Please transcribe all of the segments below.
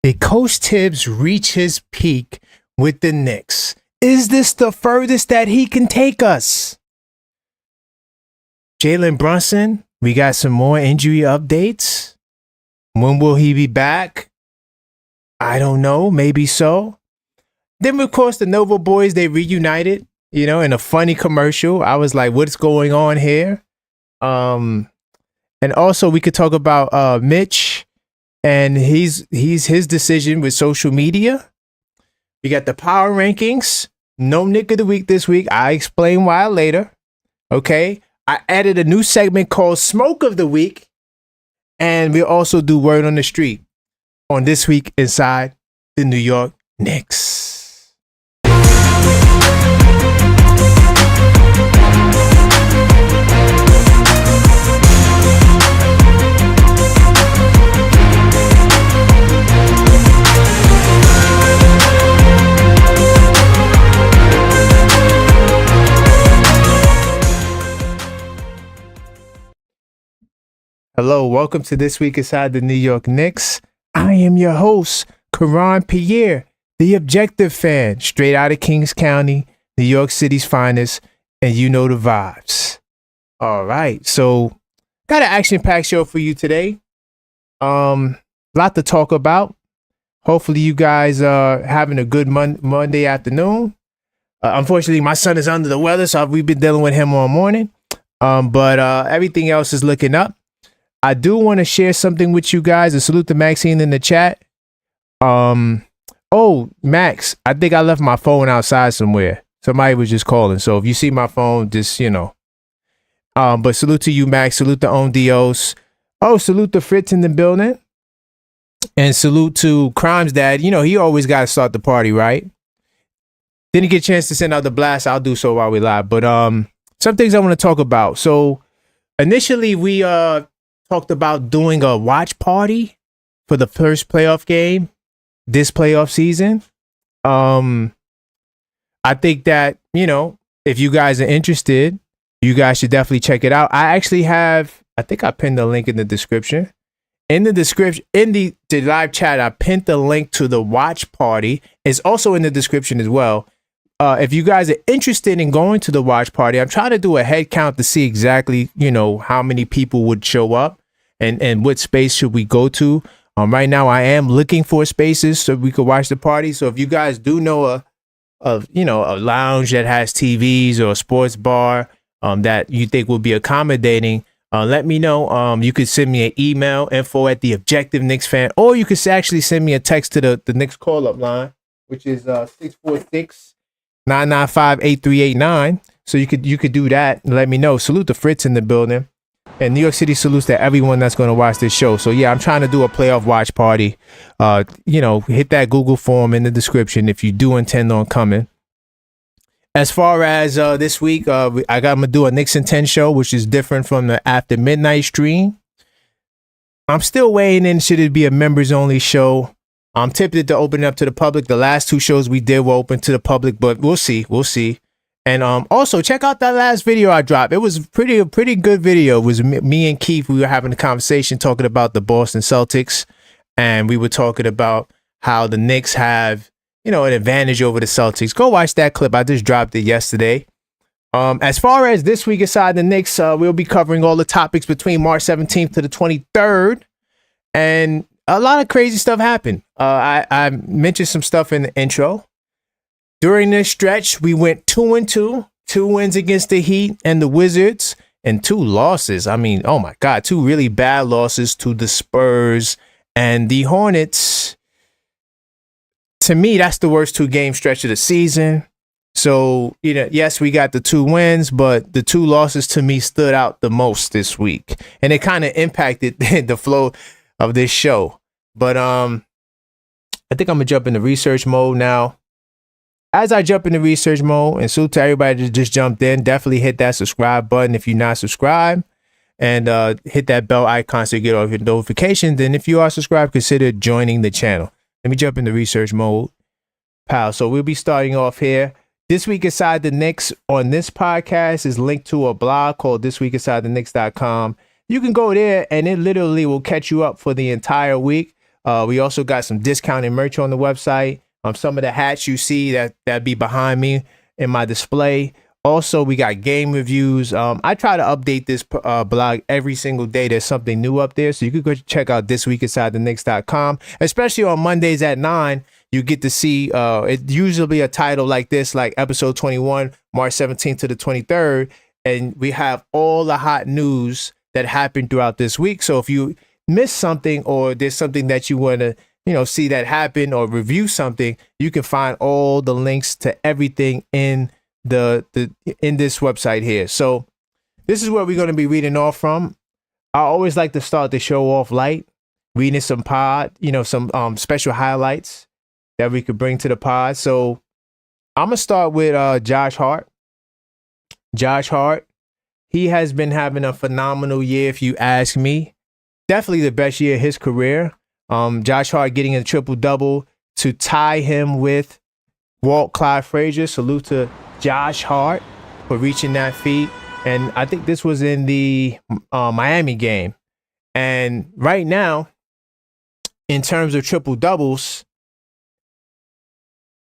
Did Coach Thibs reach his peak with the Knicks? Is this the furthest that he can take us? Jalen Brunson, we got some more injury updates. When will he be back? I don't know. Maybe so. Then, of course, the Nova boys, they reunited, in a funny commercial. I was like, what's going on here? And also, we could talk about Mitch and his decision with social media. We got the power rankings. No Knick of the week this week. I explain why later. Okay. I added a new segment called Smoke of the Week. And we also do Word on the Street on This Week Inside the New York Knicks. Hello, welcome to This Week Inside the New York Knicks. I am your host, Karan Pierre, the objective fan, straight out of Kings County, New York City's finest, and you know the vibes. All right, so got an action-packed show for you today. Lot to talk about. Hopefully you guys are having a good Monday afternoon. Unfortunately, my son is under the weather, so we've been dealing with him all morning. But everything else is looking up. I do want to share something with you guys. A salute to Maxine in the chat. Oh, Max, I think I left my phone outside somewhere. Somebody was just calling. So if you see my phone, just, but salute to you, Max. Salute to On Dios. Oh, salute to Fritz in the building. And salute to Crime's dad. He always got to start the party, right? Didn't get a chance to send out the blast. I'll do so while we live. But some things I want to talk about. So initially we talked about doing a watch party for the first playoff game this playoff season. I think that, if you guys are interested, you guys should definitely check it out. I think I pinned the link in the description. In the description, in the live chat, I pinned the link to the watch party. It's also in the description as well. If you guys are interested in going to the watch party, I'm trying to do a head count to see exactly, how many people would show up. And what space should we go to? Right now, I am looking for spaces so we could watch the party. So if you guys do know a lounge that has TVs or a sports bar that you think will be accommodating, let me know. You could send me an email, info@theobjective Knicks fan, or you could actually send me a text to the Knicks call-up line, which is 646-995-8389. So you could do that and let me know. Salute to Fritz in the building. And New York City salutes to everyone that's going to watch this show. So, yeah, I'm trying to do a playoff watch party. Hit that Google form in the description if you do intend on coming. As far as this week, I'm going to do a Knicks in 10 show, which is different from the After Midnight stream. I'm still weighing in. Should it be a members-only show? I'm tempted to open it up to the public. The last two shows we did were open to the public, but we'll see. We'll see. And also check out that last video I dropped. It was a pretty good video. It was me and Keith. We were having a conversation talking about the Boston Celtics, and we were talking about how the Knicks have, an advantage over the Celtics. Go watch that clip. I just dropped it yesterday. As far as this week inside the Knicks, we'll be covering all the topics between March 17th to the 23rd, and a lot of crazy stuff happened. I mentioned some stuff in the intro. During this stretch, we went 2-2, 2 wins against the Heat and the Wizards, and 2 losses. I mean, oh my God, 2 really bad losses to the Spurs and the Hornets. To me, that's the worst 2-game stretch of the season. So, yes, we got the 2 wins, but the 2 losses to me stood out the most this week. And it kind of impacted the flow of this show. But I think I'm going to jump into research mode now. As I jump into research mode, and salute to everybody that just jumped in, definitely hit that subscribe button if you're not subscribed, and hit that bell icon so you get all your notifications. And if you are subscribed, consider joining the channel. Let me jump into research mode, pal. So we'll be starting off here. This Week Inside the Knicks on this podcast is linked to a blog called thisweekinsidetheknicks.com. You can go there, and it literally will catch you up for the entire week. We also got some discounted merch on the website. Some of the hats you see that be behind me in my display. Also, we got game reviews. I try to update this blog every single day. There's something new up there. So you could go check out thisweekinsidetheknicks.com. Especially on Mondays at 9, you get to see it usually a title like this, like episode 21, March 17th to the 23rd. And we have all the hot news that happened throughout this week. So if you miss something or there's something that you want to, see that happen or review something, you can find all the links to everything in in this website here. So this is where we're going to be reading off from. I always like to start the show off light, reading some some special highlights that we could bring to the pod. So I'm gonna start with Josh Hart. Josh Hart, he has been having a phenomenal year, if you ask me. Definitely the best year of his career. Josh Hart getting a triple-double to tie him with Walt Clyde Frazier. Salute to Josh Hart for reaching that feat. And I think this was in the Miami game. And right now, in terms of triple-doubles,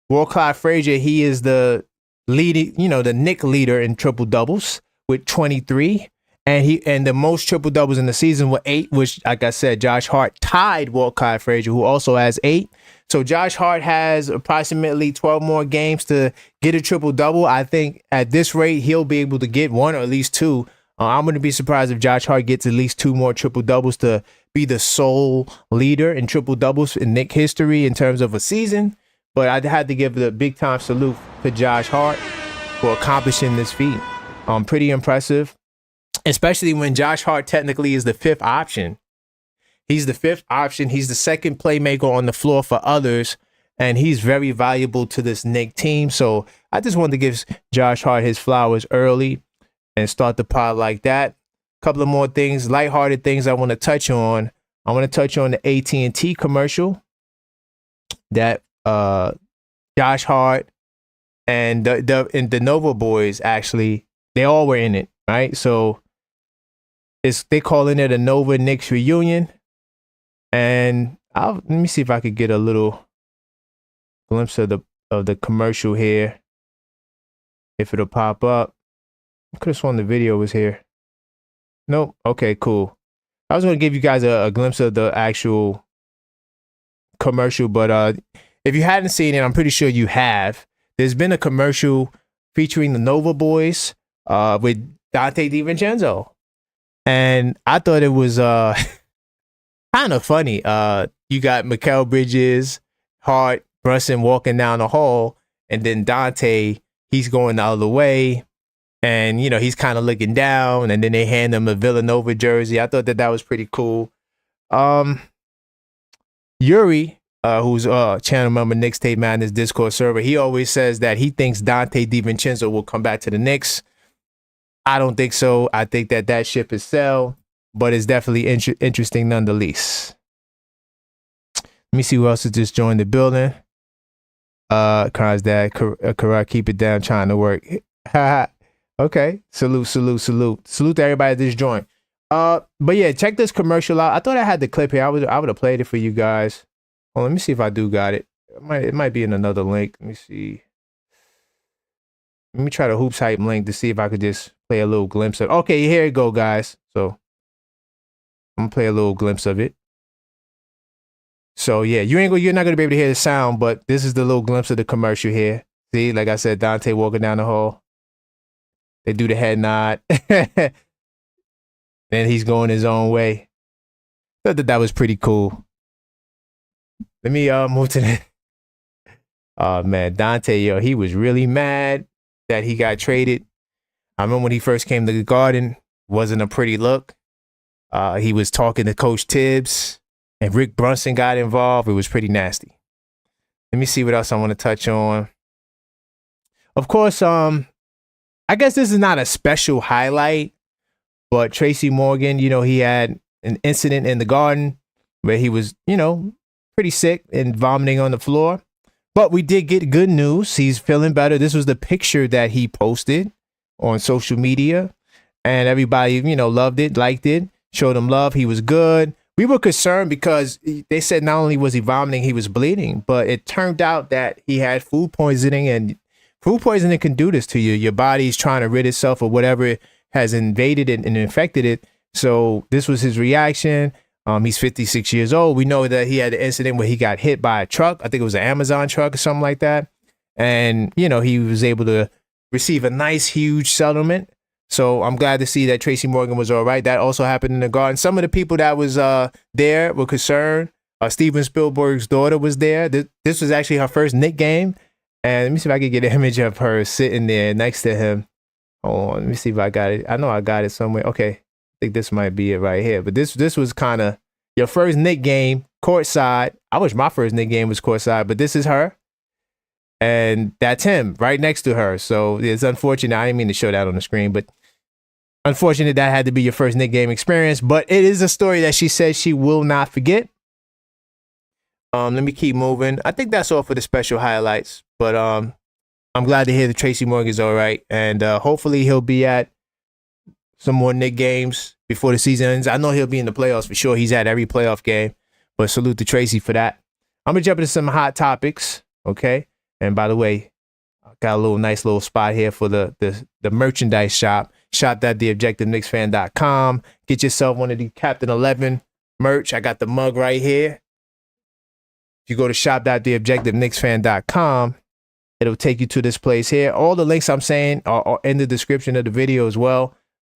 Walt Clyde Frazier, he is the leading, the Knick leader in triple-doubles with 23. And the most triple doubles in the season were 8, which, like I said, Josh Hart tied Walt Clyde Frazier, who also has 8. So Josh Hart has approximately 12 more games to get a triple double. I think at this rate, he'll be able to get 1 or at least 2. I'm going to be surprised if Josh Hart gets at least 2 more triple doubles to be the sole leader in triple doubles in Knick history in terms of a season. But I'd have to give the big time salute to Josh Hart for accomplishing this feat. Pretty impressive. Especially when Josh Hart technically is the 5th option. He's the 5th option. He's the second playmaker on the floor for others. And he's very valuable to this Knick team. So I just wanted to give Josh Hart his flowers early and start the pod like that. A couple of more things, lighthearted things I want to touch on. I want to touch on the AT&T commercial that Josh Hart and the Nova boys, actually, they all were in it, right? So they calling it a Nova Knicks reunion. And let me see if I could get a little glimpse of the commercial here. If it'll pop up. I could have sworn the video was here. Nope. Okay, cool. I was going to give you guys a glimpse of the actual commercial, but if you hadn't seen it, I'm pretty sure you have. There's been a commercial featuring the Nova boys with Donte DiVincenzo. And I thought it was kind of funny. You got Mikal Bridges, Hart, Brunson walking down the hall, and then Donte, he's going the other way. And, he's kind of looking down, and then they hand him a Villanova jersey. I thought that was pretty cool. Yuri, who's channel member Knicks Tape Madness Discord server, he always says that he thinks Donte DiVincenzo will come back to the Knicks. I don't think so. I think that ship is sailed, but it's definitely interesting nonetheless. Let me see who else has just joined the building. Car's dad, correct, keep it down, trying to work. Okay, salute to everybody that just joined. But yeah, check this commercial out. I thought I had the clip here. I would have played it for you guys. Well, let me see if I do got it. It might be in another link. Let me see. Let me try the Hoops Hype link to see if I could just play a little glimpse of. Okay, here you go, guys. So I'm gonna play a little glimpse of it. So yeah, you're not gonna be able to hear the sound, but this is the little glimpse of the commercial here. See, like I said, Donte walking down the hall. They do the head nod. Then he's going his own way. Thought that was pretty cool. Let me move to the. Oh man, Donte, he was really mad that he got traded. I remember when he first came to the Garden, wasn't a pretty look. He was talking to Coach Thibs, and Rick Brunson got involved. It was pretty nasty. Let me see what else I want to touch on. Of course, I guess this is not a special highlight, but Tracy Morgan, he had an incident in the Garden where he was, pretty sick and vomiting on the floor. But we did get good news. He's feeling better. This was the picture that he posted on social media, and everybody, loved it, liked it, showed him love. He was good. we were concerned because they said not only was he vomiting, he was bleeding, but it turned out that he had food poisoning, and food poisoning can do this to you. Your body's trying to rid itself of whatever has invaded it and infected it. So this was his reaction. He's 56 years old. We know that he had an incident where he got hit by a truck. I think it was an Amazon truck or something like that. And, you know, he was able to receive a nice, huge settlement. So I'm glad to see that Tracy Morgan was all right. That also happened in the Garden. Some of the people that was there were concerned. Steven Spielberg's daughter was there. This was actually her first Knick game. And let me see if I can get an image of her sitting there next to him. Hold on, let me see if I got it. I know I got it somewhere. Okay. I think this might be it right here. But this was kind of your first Knick game, courtside. I wish my first Knick game was courtside, but this is her. And that's him right next to her. So it's unfortunate. I didn't mean to show that on the screen, but unfortunate that had to be your first Knick game experience. But it is a story that she says she will not forget. Let me keep moving. I think that's all for the special highlights. But I'm glad to hear that Tracy Morgan's all right. And hopefully he'll be at some more Knick games before the season ends. I know he'll be in the playoffs for sure. He's at every playoff game. But salute to Tracy for that. I'm going to jump into some hot topics, okay? And by the way, I got a nice little spot here for the merchandise shop. Shop.theobjectiveknicksfan.com. Get yourself one of the Captain 11 merch. I got the mug right here. If you go to shop.theobjectiveknicksfan.com, it'll take you to this place here. All the links I'm saying are in the description of the video as well.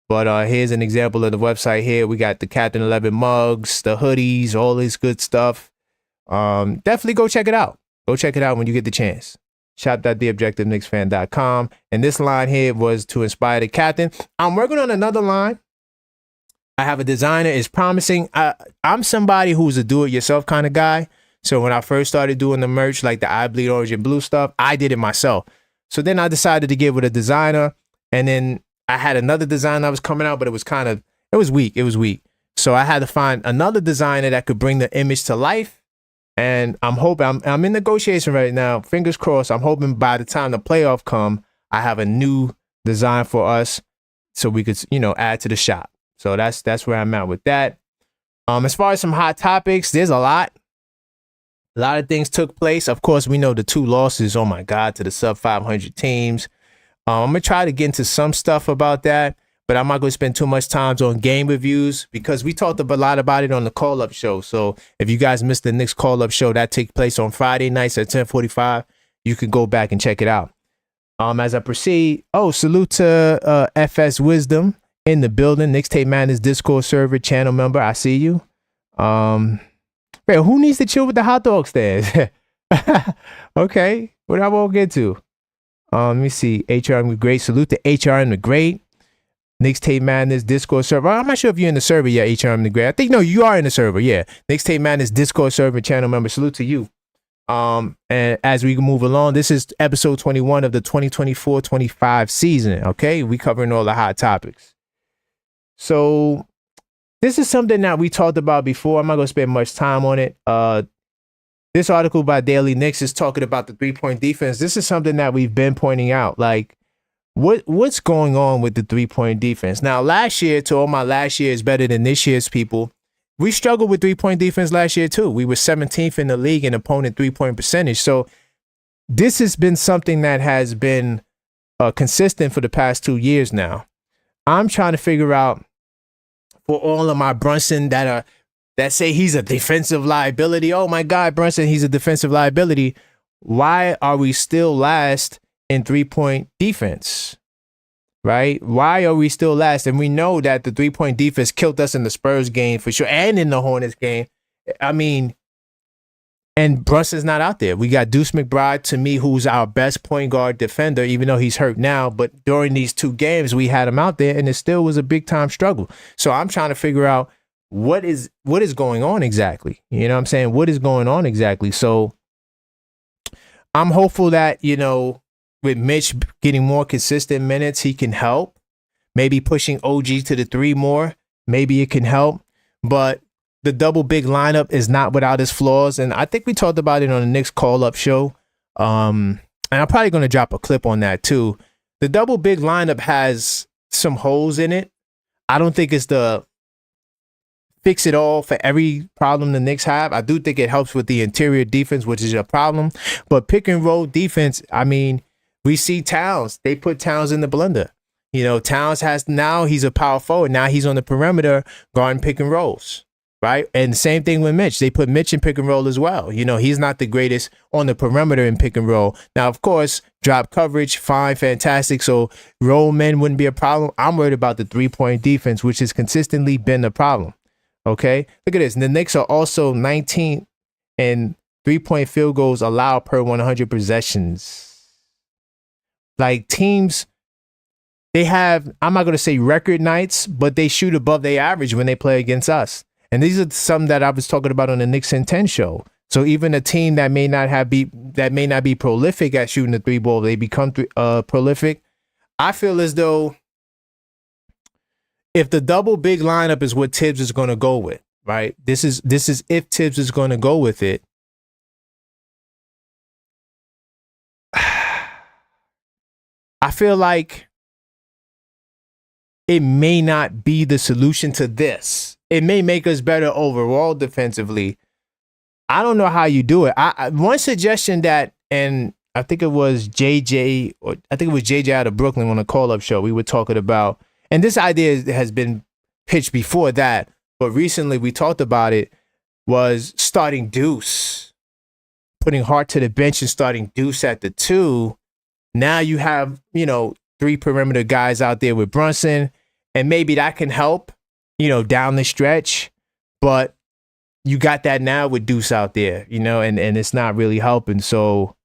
But here's an example of the website here. We got the Captain 11 mugs, the hoodies, all this good stuff. Definitely go check it out. Go check it out when you get the chance. Shop.theobjectiveknicksfan.com. And this line here was to inspire the captain. I'm working on another line. I have a designer. It's promising. I'm somebody who's a do-it-yourself kind of guy. So when I first started doing the merch, like the I Bleed Orange and Blue stuff, I did it myself. So then I decided to get with a designer. And then I had another design that was coming out, but it was weak. It was weak. So I had to find another designer that could bring the image to life. And I'm hoping, I'm in negotiation right now. Fingers crossed. I'm hoping by the time the playoff come, I have a new design for us so we could, add to the shop. So that's where I'm at with that. As far as some hot topics, there's a lot. A lot of things took place. Of course, we know the 2 losses, oh my God, to the sub 500 teams. I'm going to try to get into some stuff about that, but I'm not going to spend too much time on game reviews because we talked a lot about it on the call-up show. So if you guys missed the Knicks call-up show, that takes place on Friday nights at 10:45. You can go back and check it out. As I proceed, salute to FS Wisdom in the building. Knicks Tape Madness Discord server channel member. I see you. Wait, who needs to chill with the hot dog stands? Okay, what I won't get to. Let me see. HRM the Great. Salute to HRM the Great. Knicks Tape Madness Discord server. I'm not sure if you're in the server yet, HRM the Great. I think, no, you are in the server, yeah. Knicks Tape Madness Discord server channel member. Salute to you. And as we move along, this is episode 21 of the 2024-25 season, okay? We covering all the hot topics. So this is something that we talked about before. I'm not going to spend much time on it. This article by Daily Knicks is talking about the three-point defense. This is something that we've been pointing out. Like, what's going on with the three-point defense? Now, last year, to all my last year is better than this year's people, we struggled with three-point defense last year, too. We were 17th in the league in opponent three-point percentage. So this has been something that has been consistent for the past 2 years now. I'm trying to figure out, for all of my Brunson that say he's a defensive liability. Oh my God, Brunson, he's a defensive liability. Why are we still last in three-point defense? Right? Why are we still last? And we know that the three-point defense killed us in the Spurs game for sure, and in the Hornets game. I mean, and Brunson's not out there. We got Deuce McBride, to me, who's our best point guard defender, even though he's hurt now. But during these 2 games, we had him out there, and it still was a big-time struggle. So I'm trying to figure out what is going on exactly. You know what I'm saying? What is going on exactly? So I'm hopeful that, with Mitch getting more consistent minutes, he can help. Maybe pushing OG to the 3 more. Maybe it can help. But the double big lineup is not without its flaws. And I think we talked about it on the Knicks call-up show. And I'm probably going to drop a clip on that too. The double big lineup has some holes in it. I don't think it's the fix it all for every problem the Knicks have. I do think it helps with the interior defense, which is a problem. But pick and roll defense, I mean, we see Towns. They put Towns in the blender. You know, Towns now he's a power forward. Now he's on the perimeter guarding pick and rolls, right? And same thing with Mitch. They put Mitch in pick and roll as well. You know, he's not the greatest on the perimeter in pick and roll. Now, of course, drop coverage, fine, fantastic. So roll men wouldn't be a problem. I'm worried about the 3-point defense, which has consistently been the problem. Okay, look at this. And the Knicks are also 19th in 3-point field goals allowed per 100 possessions. Like teams, they have, I'm not going to say record nights, but they shoot above their average when they play against us. And these are some that I was talking about on the Knicks in 10 show. So even a team that may not be prolific at shooting the 3 ball, they become prolific. I feel as though if the double big lineup is what Thibs is going to go with, right? This is if Thibs is going to go with it. I feel like it may not be the solution to this. It may make us better overall defensively. I don't know how you do it. One suggestion that, and I think it was JJ out of Brooklyn on a call-up show, we were talking about, and this idea has been pitched before that, but recently we talked about it, was starting Deuce, putting Hart to the bench and starting Deuce at the 2. Now you have, 3 perimeter guys out there with Brunson, and maybe that can help, down the stretch, but you got that now with Deuce out there, and it's not really helping. So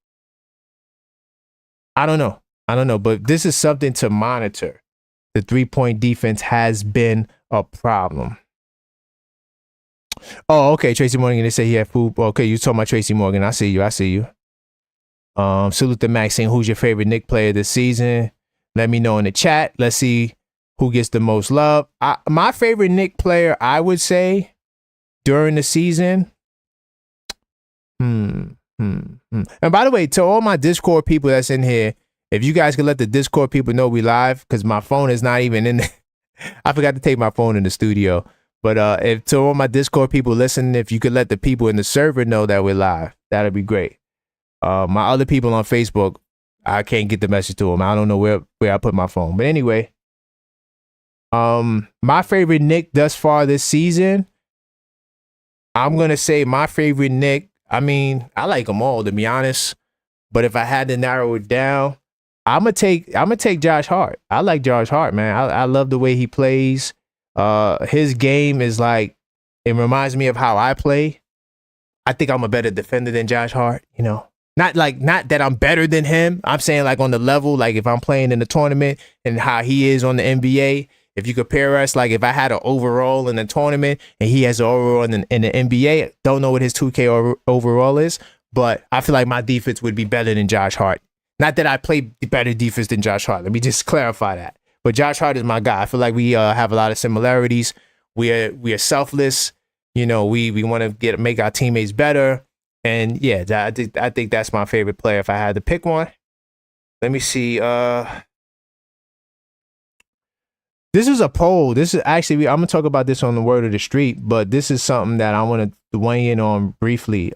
I don't know, but this is something to monitor. The 3-point defense has been a problem. Oh, okay. Tracy Morgan, they say he had food. Okay, you talking about Tracy Morgan. I see you. Salute to Maxine. Who's your favorite Knick player this season? Let me know in the chat. Let's see who gets the most love. My favorite Knick player, I would say, during the season. And by the way, to all my Discord people that's in here, if you guys could let the Discord people know we live, because my phone is not even in there. I forgot to take my phone in the studio. But if to all my Discord people listening, if you could let the people in the server know that we're live, that'd be great. My other people on Facebook, I can't get the message to them. I don't know where I put my phone. But anyway, my favorite Knick thus far this season, I'm going to say my favorite Knick, I mean, I like them all, to be honest. But if I had to narrow it down, I'm gonna take Josh Hart. I like Josh Hart, man. I love the way he plays. His game is like, it reminds me of how I play. I think I'm a better defender than Josh Hart, Not that I'm better than him. I'm saying like on the level, like if I'm playing in the tournament and how he is on the NBA. If you compare us, like if I had an overall in the tournament and he has an overall in the NBA, don't know what his 2K overall is, but I feel like my defense would be better than Josh Hart. Not that I play better defense than Josh Hart. Let me just clarify that. But Josh Hart is my guy. I feel like we have a lot of similarities. We are selfless. We want to make our teammates better. And yeah, I think that's my favorite player if I had to pick one. Let me see. This is a poll. This is actually, I'm going to talk about this on the Word of the Street, but this is something that I want to weigh in on briefly.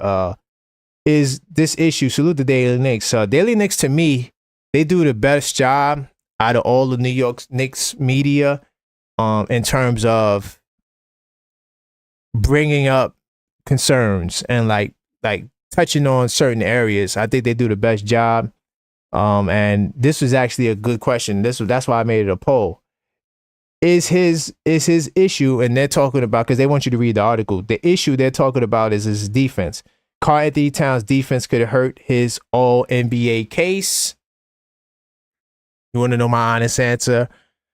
Is this issue, salute the Daily Knicks. Daily Knicks, to me, they do the best job out of all the New York Knicks media in terms of bringing up concerns and like touching on certain areas. I think they do the best job. And this was actually a good question. That's why I made it a poll. Is his issue, and they're talking about, because they want you to read the article, the issue they're talking about is his defense. Karl-Anthony Towns' defense could hurt his All-NBA case. You want to know my honest answer?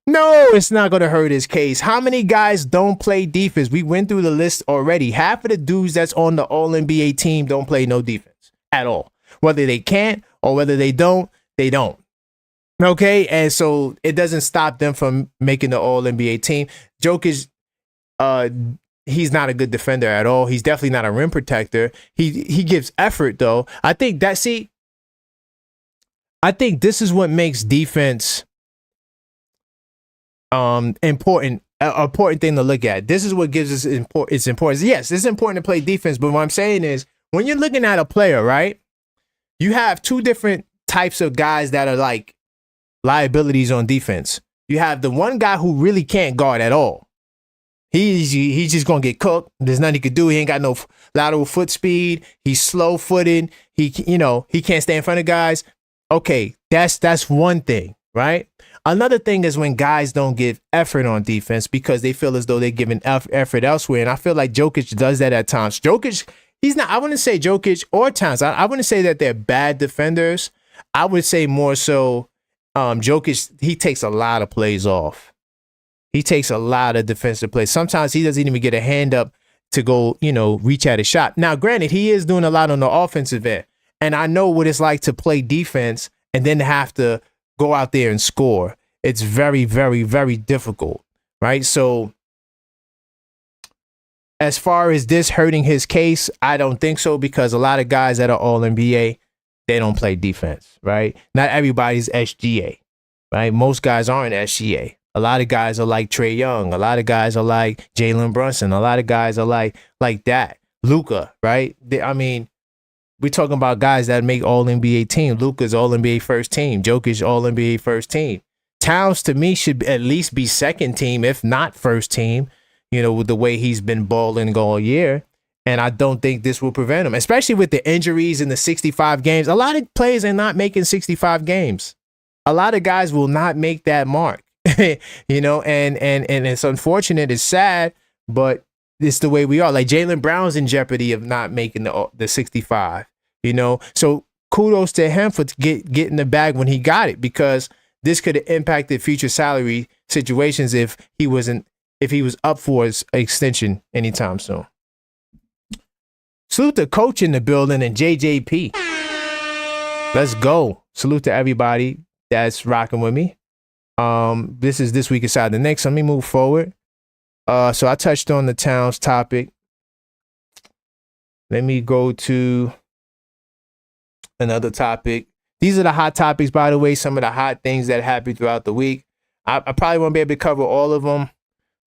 No, it's not going to hurt his case. How many guys don't play defense? We went through the list already. Half of the dudes that's on the All-NBA team don't play no defense at all. Whether they can't or whether they don't, they don't. Okay, and so it doesn't stop them from making the All-NBA team. Joke is, he's not a good defender at all. He's definitely not a rim protector. He gives effort though. I think this is what makes defense important an important thing to look at. This is what gives us its importance. Yes, it's important to play defense, but what I'm saying is when you're looking at a player, right, you have two different types of guys that are like liabilities on defense. You have the one guy who really can't guard at all. He's just gonna get cooked. There's nothing he could do. He ain't got no lateral foot speed. He's slow footed. He can't stay in front of guys. Okay, that's one thing, right? Another thing is when guys don't give effort on defense because they feel as though they're giving effort elsewhere. And I feel like Jokic does that at times. Jokic, he's not, I wouldn't say Jokic or Towns. I wouldn't say that they're bad defenders. I would say more so Jokic, he takes a lot of plays off. He takes a lot of defensive plays. Sometimes he doesn't even get a hand up to go, reach at a shot. Now, granted, he is doing a lot on the offensive end. And I know what it's like to play defense and then have to go out there and score. It's very, very, very difficult, right? So as far as this hurting his case, I don't think so because a lot of guys that are all NBA, they don't play defense, right? Not everybody's SGA, right? Most guys aren't SGA. A lot of guys are like Trae Young. A lot of guys are like Jalen Brunson. A lot of guys are like that. Luka, right? We're talking about guys that make all-NBA team. Luka's all-NBA first team. Jokic all-NBA first team. Towns, to me, should at least be second team, if not first team, with the way he's been balling all year. And I don't think this will prevent him, especially with the injuries in the 65 games. A lot of players are not making 65 games. A lot of guys will not make that mark. And it's unfortunate, it's sad, but it's the way we are. Like Jalen Brown's in jeopardy of not making the 65, So kudos to him for getting the bag when he got it, because this could have impacted future salary situations if he was up for his extension anytime soon. Salute to coach in the building and JJP. Let's go. Salute to everybody that's rocking with me. This is This Week Inside the Knicks. Let me move forward. So I touched on the Towns topic. Let me go to another topic. These are the hot topics, by the way, some of the hot things that happened throughout the week. I probably won't be able to cover all of them,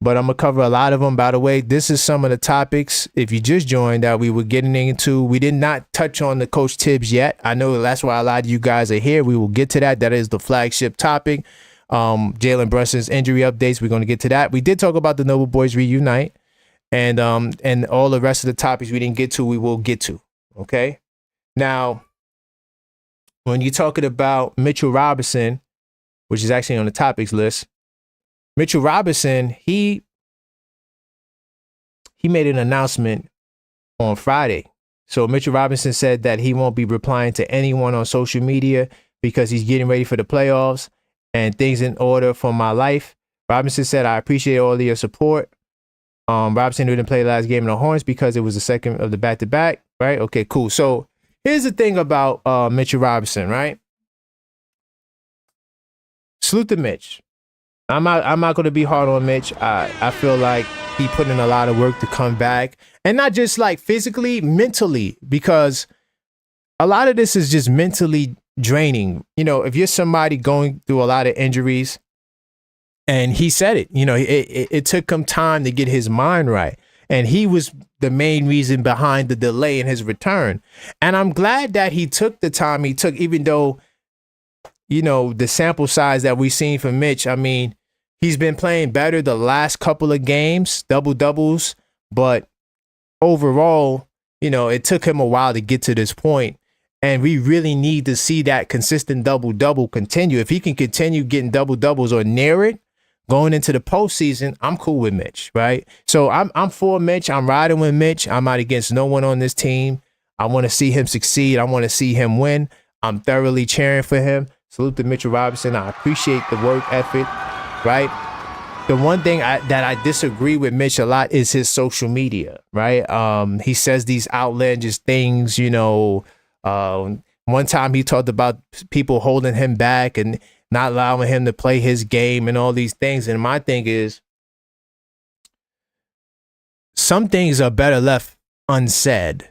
but I'm going to cover a lot of them. By the way, this is some of the topics, if you just joined, that we were getting into. We did not touch on the Coach Thibs yet. I know that's why a lot of you guys are here. We will get to that. That is the flagship topic. Jalen Brunson's injury updates. We're going to get to that. We did talk about the Noble Boys reunite, and all the rest of the topics we didn't get to, we will get to. Okay. Now, when you're talking about Mitchell Robinson, which is actually on the topics list, Mitchell Robinson, he made an announcement on Friday. So Mitchell Robinson said that he won't be replying to anyone on social media because he's getting ready for the playoffs and things in order for my life. Robinson said, I appreciate all of your support. Robinson didn't play the last game in the Hornets because it was the second of the back-to-back, right? Okay, cool. So here's the thing about Mitchell Robinson, right? Salute to Mitch. I'm not going to be hard on Mitch. I feel like he put in a lot of work to come back, and not just like physically, mentally, because a lot of this is just mentally draining. If you're somebody going through a lot of injuries, and he said it, it took him time to get his mind right. And he was the main reason behind the delay in his return. And I'm glad that he took the time he took, even though, the sample size that we've seen from Mitch, he's been playing better the last couple of games, double-doubles. But overall, it took him a while to get to this point. And we really need to see that consistent double-double continue. If he can continue getting double-doubles or near it, going into the postseason, I'm cool with Mitch, right? So I'm for Mitch. I'm riding with Mitch. I'm not against no one on this team. I want to see him succeed. I want to see him win. I'm thoroughly cheering for him. Salute to Mitchell Robinson. I appreciate the work ethic, right? The one thing that I disagree with Mitch a lot is his social media, right? He says these outlandish things, one time he talked about people holding him back and not allowing him to play his game and all these things. And my thing is, some things are better left unsaid.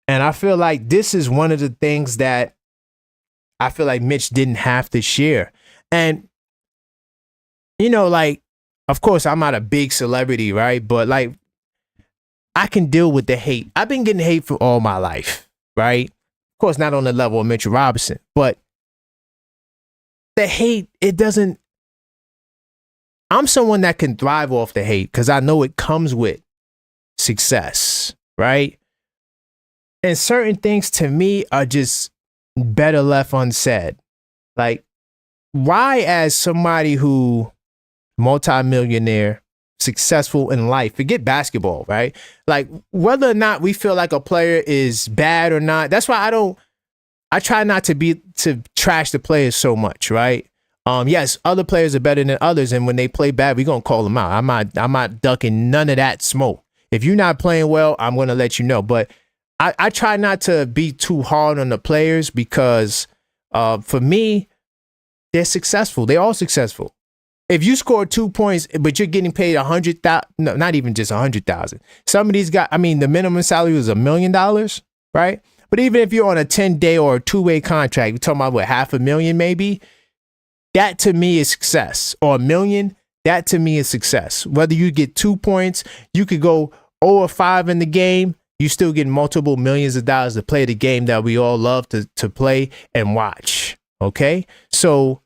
And I feel like this is one of the things that I feel like Mitch didn't have to share. And, of course, I'm not a big celebrity, right? But like, I can deal with the hate. I've been getting hate for all my life, right? Of course, not on the level of Mitchell Robinson, but the hate, it doesn't. I'm someone that can thrive off the hate because I know it comes with success, right? And certain things to me are just better left unsaid. Like, why, as somebody who multimillionaire, successful in life, forget basketball, right? Like, whether or not we feel like a player is bad or not, that's why I try not to trash the players so much, right? Yes, other players are better than others, and when they play bad, we're gonna call them out. I'm not ducking none of that smoke. If you're not playing well, I'm gonna let you know. But I try not to be too hard on the players because for me, they're successful. They're all successful. If you score 2 points, but you're getting paid $100,000, no, not even just $100,000. Some of these guys, I mean, the minimum salary was $1 million, right? But even if you're on a 10-day or a 2-way contract, we're talking about what, $500,000 maybe. That to me is success. Or $1 million, that to me is success. Whether you get 2 points, you could go 0-5 in the game, you still get multiple millions of dollars to play the game that we all love to play and watch. Okay? So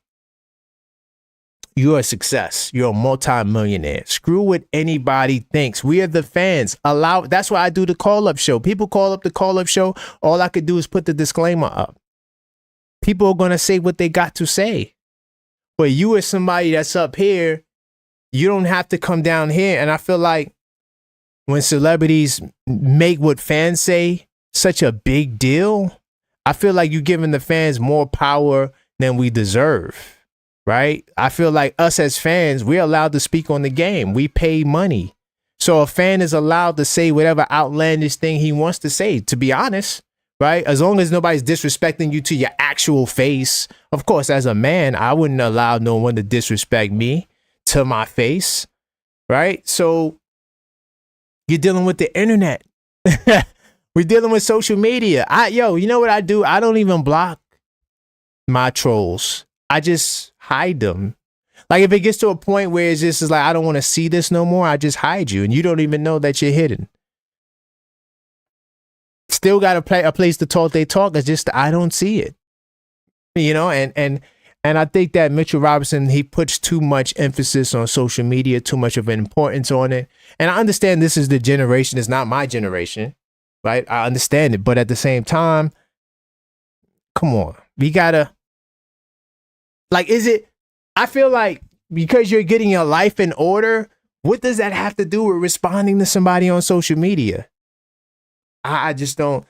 you're a success. You're a multi-millionaire. Screw what anybody thinks. We are the fans. That's why I do the call-up show. People call up the call-up show. All I could do is put the disclaimer up. People are going to say what they got to say. But you as somebody that's up here, you don't have to come down here. And I feel like when celebrities make what fans say such a big deal, I feel like you're giving the fans more power than we deserve, right? I feel like us as fans, we're allowed to speak on the game. We pay money. So a fan is allowed to say whatever outlandish thing he wants to say, to be honest. Right? As long as nobody's disrespecting you to your actual face. Of course, as a man, I wouldn't allow no one to disrespect me to my face. Right? So you're dealing with the internet. We're dealing with social media. You know what I do? I don't even block my trolls. I just hide them. Like if it gets to a point where it's just like, I don't want to see this no more, I just hide you and you don't even know that you're hidden. Still got a place to talk they talk. It's just I don't see it, you know. And I think that Mitchell Robinson, he puts too much emphasis on social media, too much of an importance on it. And I understand this is the generation. It's not my generation, right? I understand it, but at the same time, come on, we gotta is it? I feel like because you're getting your life in order, what does that have to do with responding to somebody on social media? I just don't.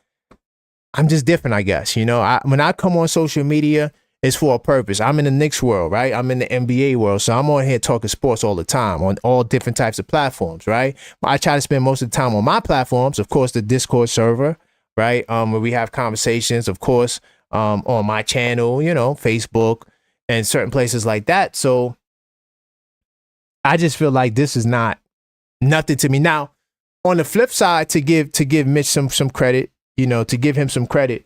I'm just different, I guess. You know, when I come on social media, it's for a purpose. I'm in the Knicks world, right? I'm in the NBA world. So I'm on here talking sports all the time on all different types of platforms, right? I try to spend most of the time on my platforms, of course, the Discord server, right? Where we have conversations, of course, on my channel, you know, Facebook and certain places like that. So I just feel like this is not nothing to me. Now, on the flip side, to give Mitch some credit, you know, to give him some credit,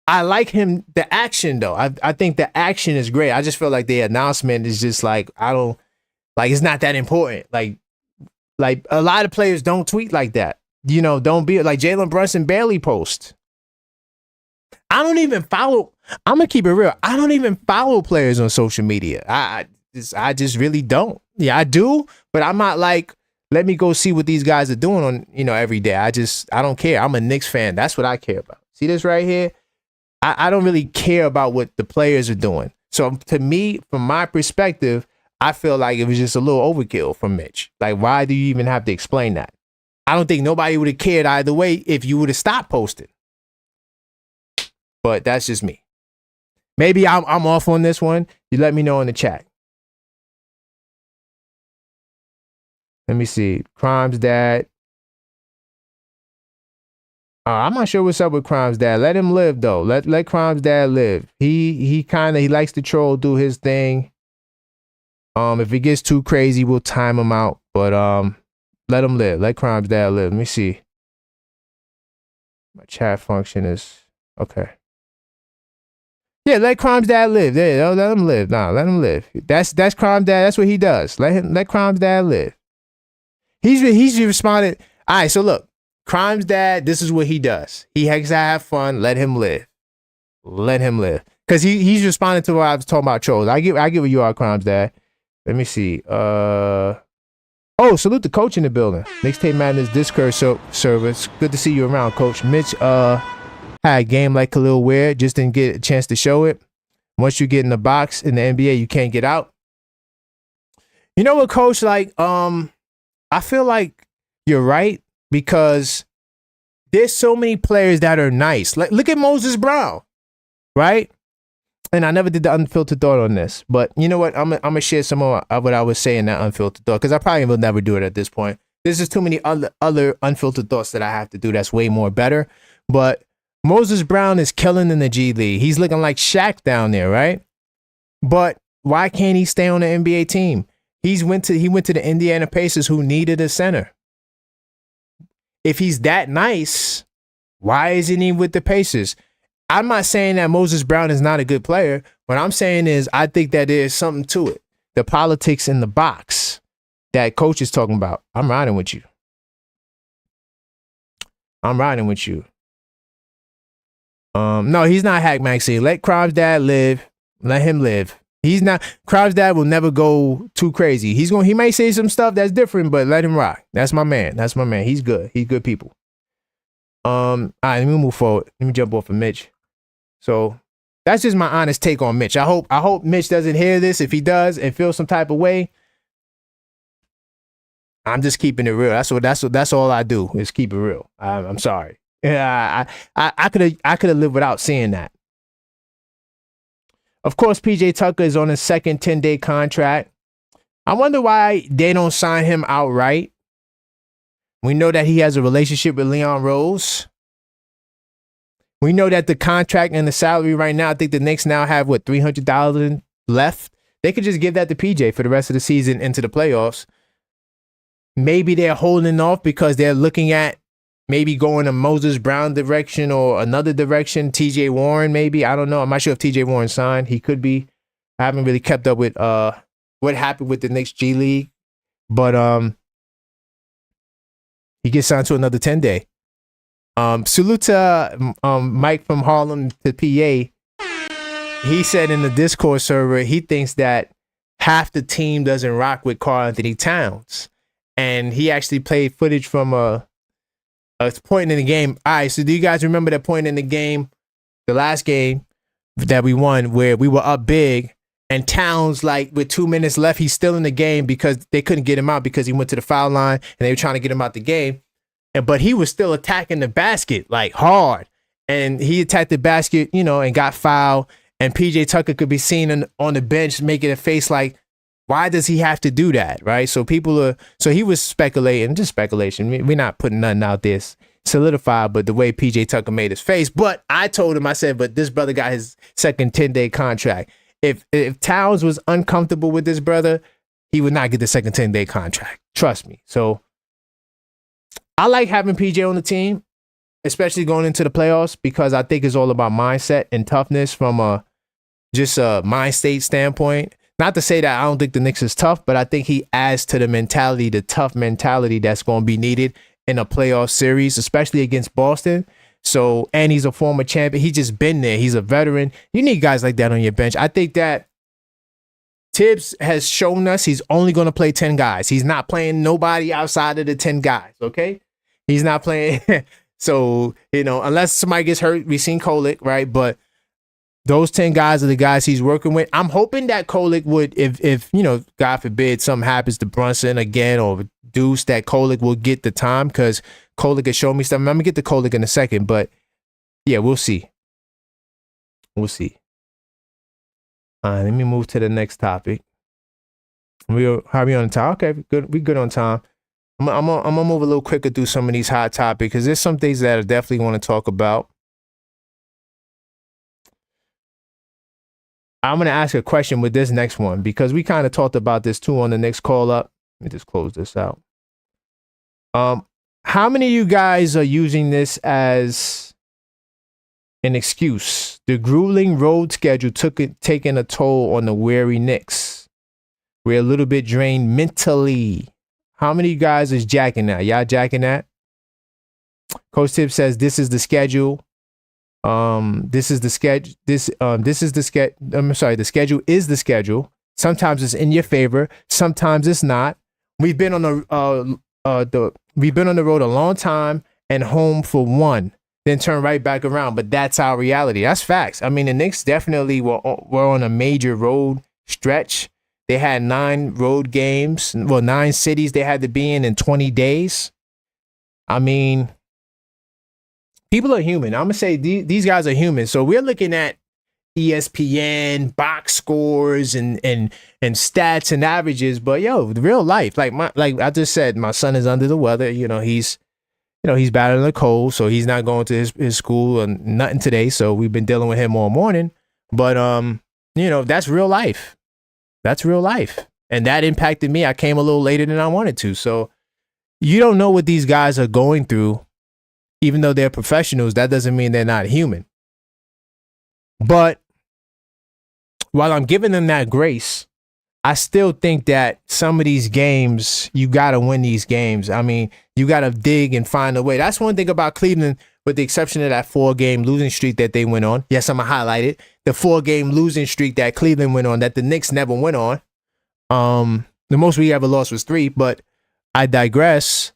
I like him, the action though. I think the action is great. I just feel like the announcement is just like, it's not that important. Like a lot of players don't tweet like that. You know, don't be like Jalen Brunson barely posts. I don't even follow. I'm gonna keep it real. I don't even follow players on social media. I just really don't. Yeah, I do, but I'm not like, let me go see what these guys are doing on, you know, every day. I don't care. I'm a Knicks fan. That's what I care about. See this right here? I don't really care about what the players are doing. So to me, from my perspective, I feel like it was just a little overkill from Mitch. Like, why do you even have to explain that? I don't think nobody would have cared either way if you would have stopped posting. But that's just me. Maybe I'm off on this one. You let me know in the chat. Let me see. Crime's dad. I'm not sure what's up with Crime's dad. Let him live though. Let Crime's dad live. He likes to troll, do his thing. If it gets too crazy, we'll time him out. But let him live. Let Crime's dad live. Let me see. My chat function is okay. Yeah, let Crime's dad live. Yeah, let him live. Nah, let him live. That's Crime's dad. That's what he does. Let Crime's dad live. He's responded. All right, so look, Crime's dad. This is what he does. He has to have fun. Let him live. Let him live. Because he's responding to what I was talking about trolls. I give what you are, Crime's dad. Let me see. Oh, salute the coach in the building. Knicks Tape Madness Discord service. Good to see you around, Coach. Mitch had a game like Khalil Ware, just didn't get a chance to show it. Once you get in the box in the NBA, you can't get out. You know what, Coach? Like, I feel like you're right because there's so many players that are nice. Like, look at Moses Brown, right? And I never did the unfiltered thought on this, but you know what? I'm gonna share some more of what I was saying that unfiltered thought because I probably will never do it at this point. There's just too many other unfiltered thoughts that I have to do that's way more better. But Moses Brown is killing in the G League. He's looking like Shaq down there, right? But why can't he stay on the NBA team? He went to the Indiana Pacers who needed a center. If he's that nice, why isn't he with the Pacers? I'm not saying that Moses Brown is not a good player. What I'm saying is I think that there's something to it. The politics in the box that coach is talking about. I'm riding with you. I'm riding with you. No, he's not Hack Maxey. Let Crime's dad live. Let him live. He's not. Crime's dad will never go too crazy. He may say some stuff that's different, but let him rock. That's my man. That's my man. He's good. He's good people. All right, let me move forward. Let me jump off of Mitch. So that's just my honest take on Mitch. I hope Mitch doesn't hear this. If he does and feels some type of way, I'm just keeping it real. That's all I do is keep it real. I'm sorry. Yeah, I could have lived without seeing that. Of course, PJ Tucker is on his second 10-day contract. I wonder why they don't sign him outright. We know that he has a relationship with Leon Rose. We know that the contract and the salary right now, I think the Knicks now have, $300,000 left? They could just give that to PJ for the rest of the season into the playoffs. Maybe they're holding off because they're looking at maybe going a Moses Brown direction or another direction. TJ Warren, maybe. I don't know. I'm not sure if TJ Warren signed. He could be. I haven't really kept up with what happened with the Knicks G League. But he gets signed to another 10-day. Salute to Mike from Harlem to PA. He said in the Discord server he thinks that half the team doesn't rock with Karl-Anthony Towns. And he actually played footage from a point in the game. All right, so do you guys remember that point in the game, the last game that we won, where we were up big and Towns, like with 2 minutes left, he's still in the game because they couldn't get him out because he went to the foul line and they were trying to get him out the game. But he was still attacking the basket like hard. And he attacked the basket, and got fouled. And PJ Tucker could be seen on the bench making a face like, why does he have to do that, right? So he was speculating, just speculation. We're not putting nothing out there solidified, but the way PJ Tucker made his face. But I told him, I said, but this brother got his second 10-day contract. If Towns was uncomfortable with this brother, he would not get the second 10-day contract. Trust me. So I like having PJ on the team, especially going into the playoffs, because I think it's all about mindset and toughness from a mind state standpoint. Not to say that I don't think the Knicks is tough, but I think he adds to the mentality, the tough mentality that's going to be needed in a playoff series, especially against Boston. So, and he's a former champion. He's just been there. He's a veteran. You need guys like that on your bench. I think that Thibs has shown us he's only going to play 10 guys. He's not playing nobody outside of the 10 guys, okay? He's not playing. So, unless somebody gets hurt, we've seen Kolek, right? But those 10 guys are the guys he's working with. I'm hoping that Kolek would, if God forbid, something happens to Brunson again or Deuce, that Kolek will get the time because Kolek has shown me stuff. I'm going to get to Kolek in a second, but yeah, we'll see. We'll see. All right, let me move to the next topic. How are we on time? Okay, good. We good on time. I'm gonna move a little quicker through some of these hot topics because there's some things that I definitely want to talk about. I'm going to ask a question with this next one because we kind of talked about this too on the next call up. Let me just close this out. How many of you guys are using this as an excuse. The grueling road schedule taking a toll on the weary Knicks. We're a little bit drained mentally. How many guys is jacking that? Y'all jacking that? Coach Thibs says this is the schedule. This is the schedule. This is the schedule. I'm sorry. The schedule is the schedule. Sometimes it's in your favor. Sometimes it's not. We've been on we've been on the road a long time and home for one, then turn right back around. But that's our reality. That's facts. I mean, the Knicks definitely were on a major road stretch. They had 9 road games. Well, 9 cities they had to be in 20 days. I mean, people are human. I'm going to say these guys are human. So we're looking at ESPN, box scores, and stats and averages. But, yo, the real life, like I just said, my son is under the weather. He's battling the cold, so he's not going to his school and nothing today. So we've been dealing with him all morning. But, that's real life. That's real life. And that impacted me. I came a little later than I wanted to. So you don't know what these guys are going through. Even though they're professionals, that doesn't mean they're not human. But while I'm giving them that grace, I still think that some of these games, you got to win these games. I mean, you got to dig and find a way. That's one thing about Cleveland, with the exception of that 4-game losing streak that they went on. Yes, I'm going to highlight it. The 4-game losing streak that Cleveland went on, that the Knicks never went on. The most we ever lost was 3, but I digress.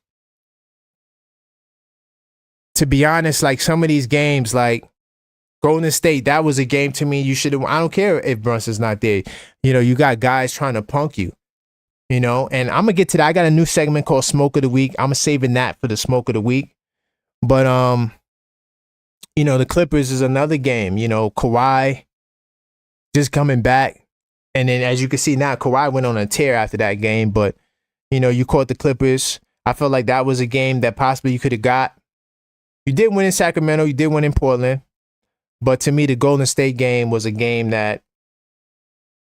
To be honest, like some of these games, like Golden State, that was a game to me you should have. I don't care if Brunson's not there. You got guys trying to punk you, and I'm going to get to that. I got a new segment called Smoke of the Week. I'm saving that for the Smoke of the Week. But, the Clippers is another game. Kawhi just coming back. And then as you can see now, Kawhi went on a tear after that game. But, you caught the Clippers. I felt like that was a game that possibly you could have got. You did win in Sacramento. You did win in Portland. But to me, the Golden State game was a game that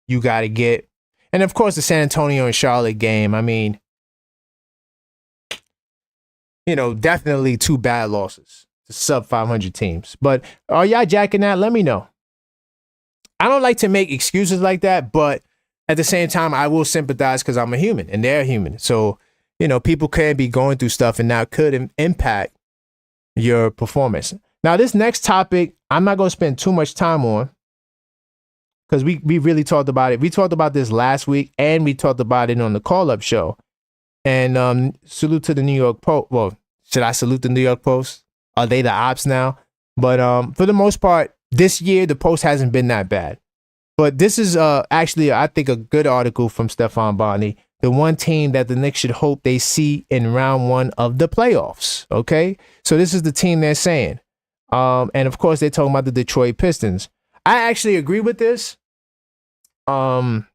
you got to get. And, of course, the San Antonio and Charlotte game. I mean, definitely 2 bad losses to sub-500 teams. But are y'all jacking that? Let me know. I don't like to make excuses like that, but at the same time, I will sympathize because I'm a human and they're human. So, people can be going through stuff and that could impact your performance. Now, this next topic, I'm not going to spend too much time on because we really talked about it. We talked about this last week and we talked about it on the call-up show. And salute to the New York Post. Well, should I salute the New York Post? Are they the ops now? But for the most part, this year, the Post hasn't been that bad. But this is actually, I think, a good article from Stefan Bonny. The one team that the Knicks should hope they see in round 1 of the playoffs. Okay? So this is the team they're saying. And of course, they're talking about the Detroit Pistons. I actually agree with this. It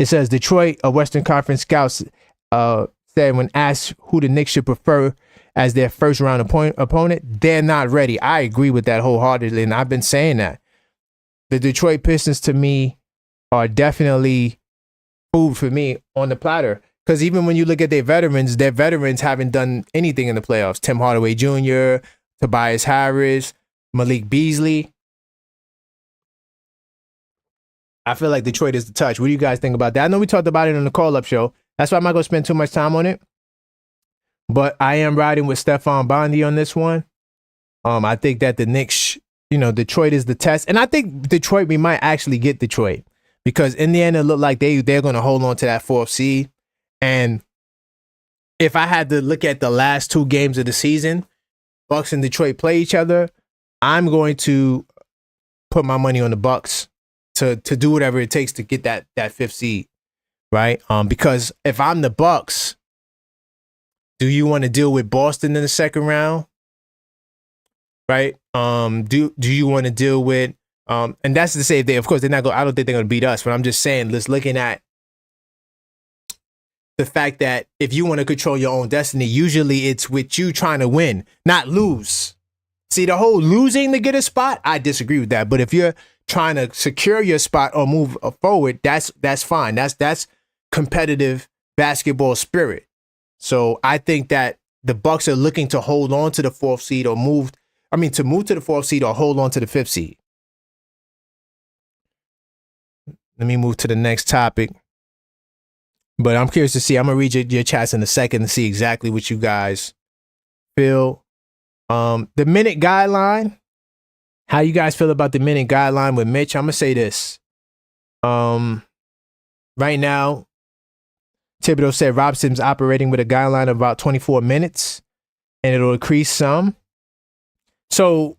says Detroit, a Western Conference scouts, said when asked who the Knicks should prefer as their first round opponent, they're not ready. I agree with that wholeheartedly, and I've been saying that. The Detroit Pistons, to me, are definitely food for me on the platter. Because even when you look at their veterans haven't done anything in the playoffs. Tim Hardaway Jr., Tobias Harris, Malik Beasley. I feel like Detroit is the touch. What do you guys think about that? I know we talked about it on the call-up show. That's why I'm not going to spend too much time on it. But I am riding with Stefan Bondy on this one. I think that the Knicks, Detroit is the test. And I think Detroit, we might actually get Detroit. Because in the end, it looked like they're going to hold on to that 4th seed. And if I had to look at the last 2 games of the season, Bucks and Detroit play each other, I'm going to put my money on the Bucks to do whatever it takes to get that 5th seed, right? Because if I'm the Bucks, do you want to deal with Boston in the second round, right? Do you want to deal with and that's to say they, of course, they're not going. I don't think they're going to beat us, but I'm just saying, let's looking at the fact that if you want to control your own destiny, usually it's with you trying to win, not lose. See, the whole losing to get a spot, I disagree with that. But if you're trying to secure your spot or move forward, that's fine. That's competitive basketball spirit. So I think that the Bucks are looking to hold on to the 4th seed or move to move to the 4th seed or hold on to the 5th seed. Let me move to the next topic. But I'm curious to see. I'm going to read your chats in a second to see exactly what you guys feel. The minute guideline. How you guys feel about the minute guideline with Mitch? I'm going to say this. Right now, Thibodeau said Robinson's operating with a guideline of about 24 minutes, and it'll increase some. So,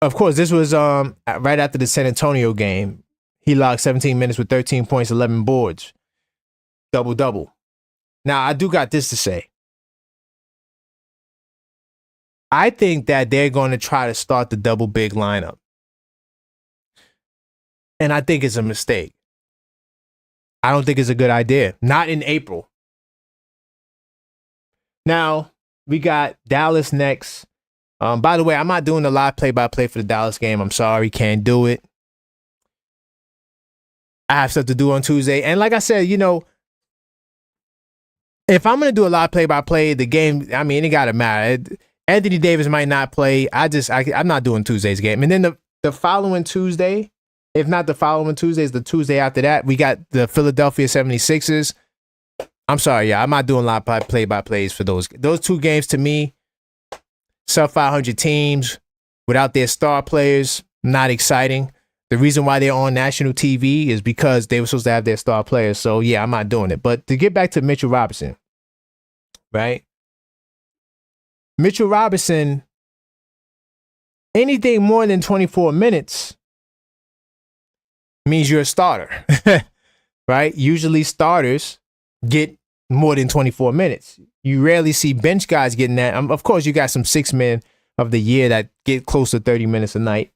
of course, this was right after the San Antonio game. He logged 17 minutes with 13 points, 11 boards. Double-double. Now, I do got this to say. I think that they're going to try to start the double big lineup. And I think it's a mistake. I don't think it's a good idea. Not in April. Now, we got Dallas next. By the way, I'm not doing the live play-by-play for the Dallas game. I'm sorry, can't do it. I have stuff to do on Tuesday. And like I said, if I'm going to do a live play-by-play, the game, it got to matter. Anthony Davis might not play. I'm not doing Tuesday's game. And then the following Tuesday, if not the following Tuesday, is the Tuesday after that, we got the Philadelphia 76ers. I'm sorry, I'm not doing live play-by-plays for those. Those two games, to me, sub 500 teams without their star players, not exciting. The reason why they're on national TV is because they were supposed to have their star players. So, yeah, I'm not doing it. But to get back to Mitchell Robinson, right? Mitchell Robinson, anything more than 24 minutes means you're a starter, right? Usually starters get more than 24 minutes. You rarely see bench guys getting that. Of course, you got some 6 men of the year that get close to 30 minutes a night.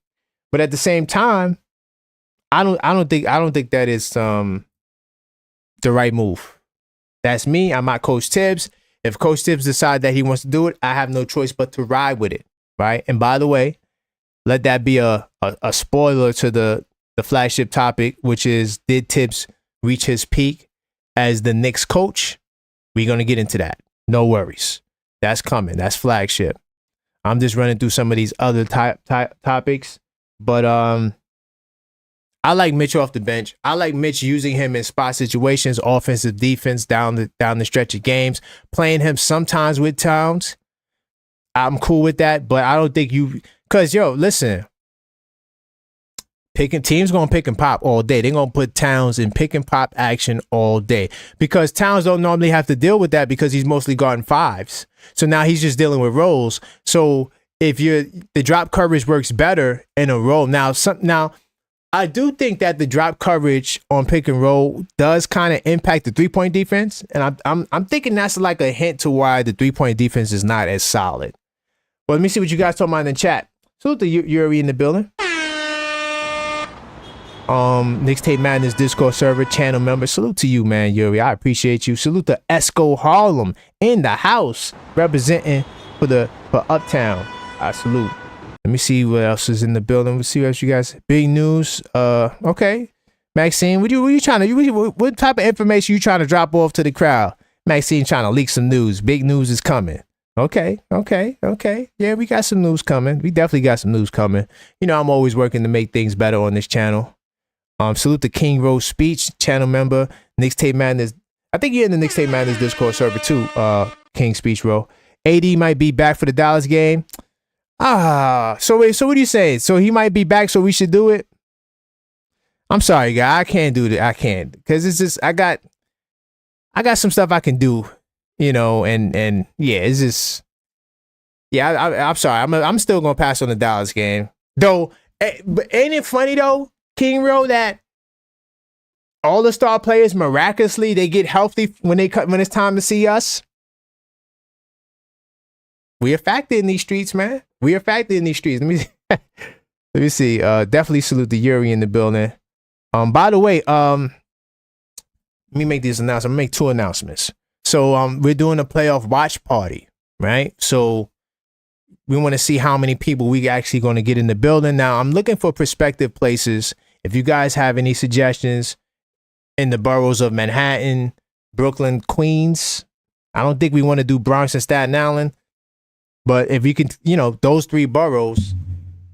But at the same time, I don't think that is the right move. That's me. I'm not Coach Thibs. If Coach Thibs decides that he wants to do it, I have no choice but to ride with it, right? And by the way, let that be a spoiler to the flagship topic, which is, did Thibs reach his peak as the Knicks coach? We're going to get into that. No worries. That's coming. That's flagship. I'm just running through some of these other topics. But I like Mitch off the bench. I like Mitch using him in spot situations, offensive, defense, down the stretch of games, playing him sometimes with Towns. I'm cool with that, but I don't think because listen, teams gonna pick and pop all day. They're gonna put Towns in pick and pop action all day because Towns don't normally have to deal with that because he's mostly guarding fives. So now he's just dealing with rolls. So if the drop coverage works better in a roll. Now I do think that the drop coverage on pick and roll does kind of impact the 3-point defense, and I'm thinking that's like a hint to why the 3-point defense is not as solid. Well, let me see what you guys talking about in the chat. Salute to Yuri in the building. Knicks Tape Madness Discord server channel member. Salute to you, man, Yuri. I appreciate you. Salute to Esco Harlem in the house representing for Uptown. I salute. Let me see what else is in the building. Let's see what else you guys. Big news. Okay. Maxine, what type of information you trying to drop off to the crowd? Maxine trying to leak some news. Big news is coming. Okay. Yeah, we got some news coming. We definitely got some news coming. I'm always working to make things better on this channel. Salute to King Rose Speech, channel member, Knicks Tape Madness. I think you're in the Knicks Tape Madness Discord server too, King Speech Row. AD might be back for the Dallas game. So what are you saying? So he might be back, so we should do it? I'm sorry, guy. I can't do that. I can't. Because it's just, I got some stuff I can do, and yeah, it's just, yeah, I'm sorry. I'm still going to pass on the Dallas game. Though, but ain't it funny, though, King Row, that all the star players, miraculously, they get healthy when it's time to see us? We are factor in these streets, man. We are factor in these streets. Let me see. Definitely salute the Yuri in the building. By the way, let me make these announcements. I'm gonna make 2 announcements. So we're doing a playoff watch party, right? So we want to see how many people we actually going to get in the building. Now I'm looking for prospective places. If you guys have any suggestions in the boroughs of Manhattan, Brooklyn, Queens, I don't think we want to do Bronx and Staten Island. But if you can, those three boroughs,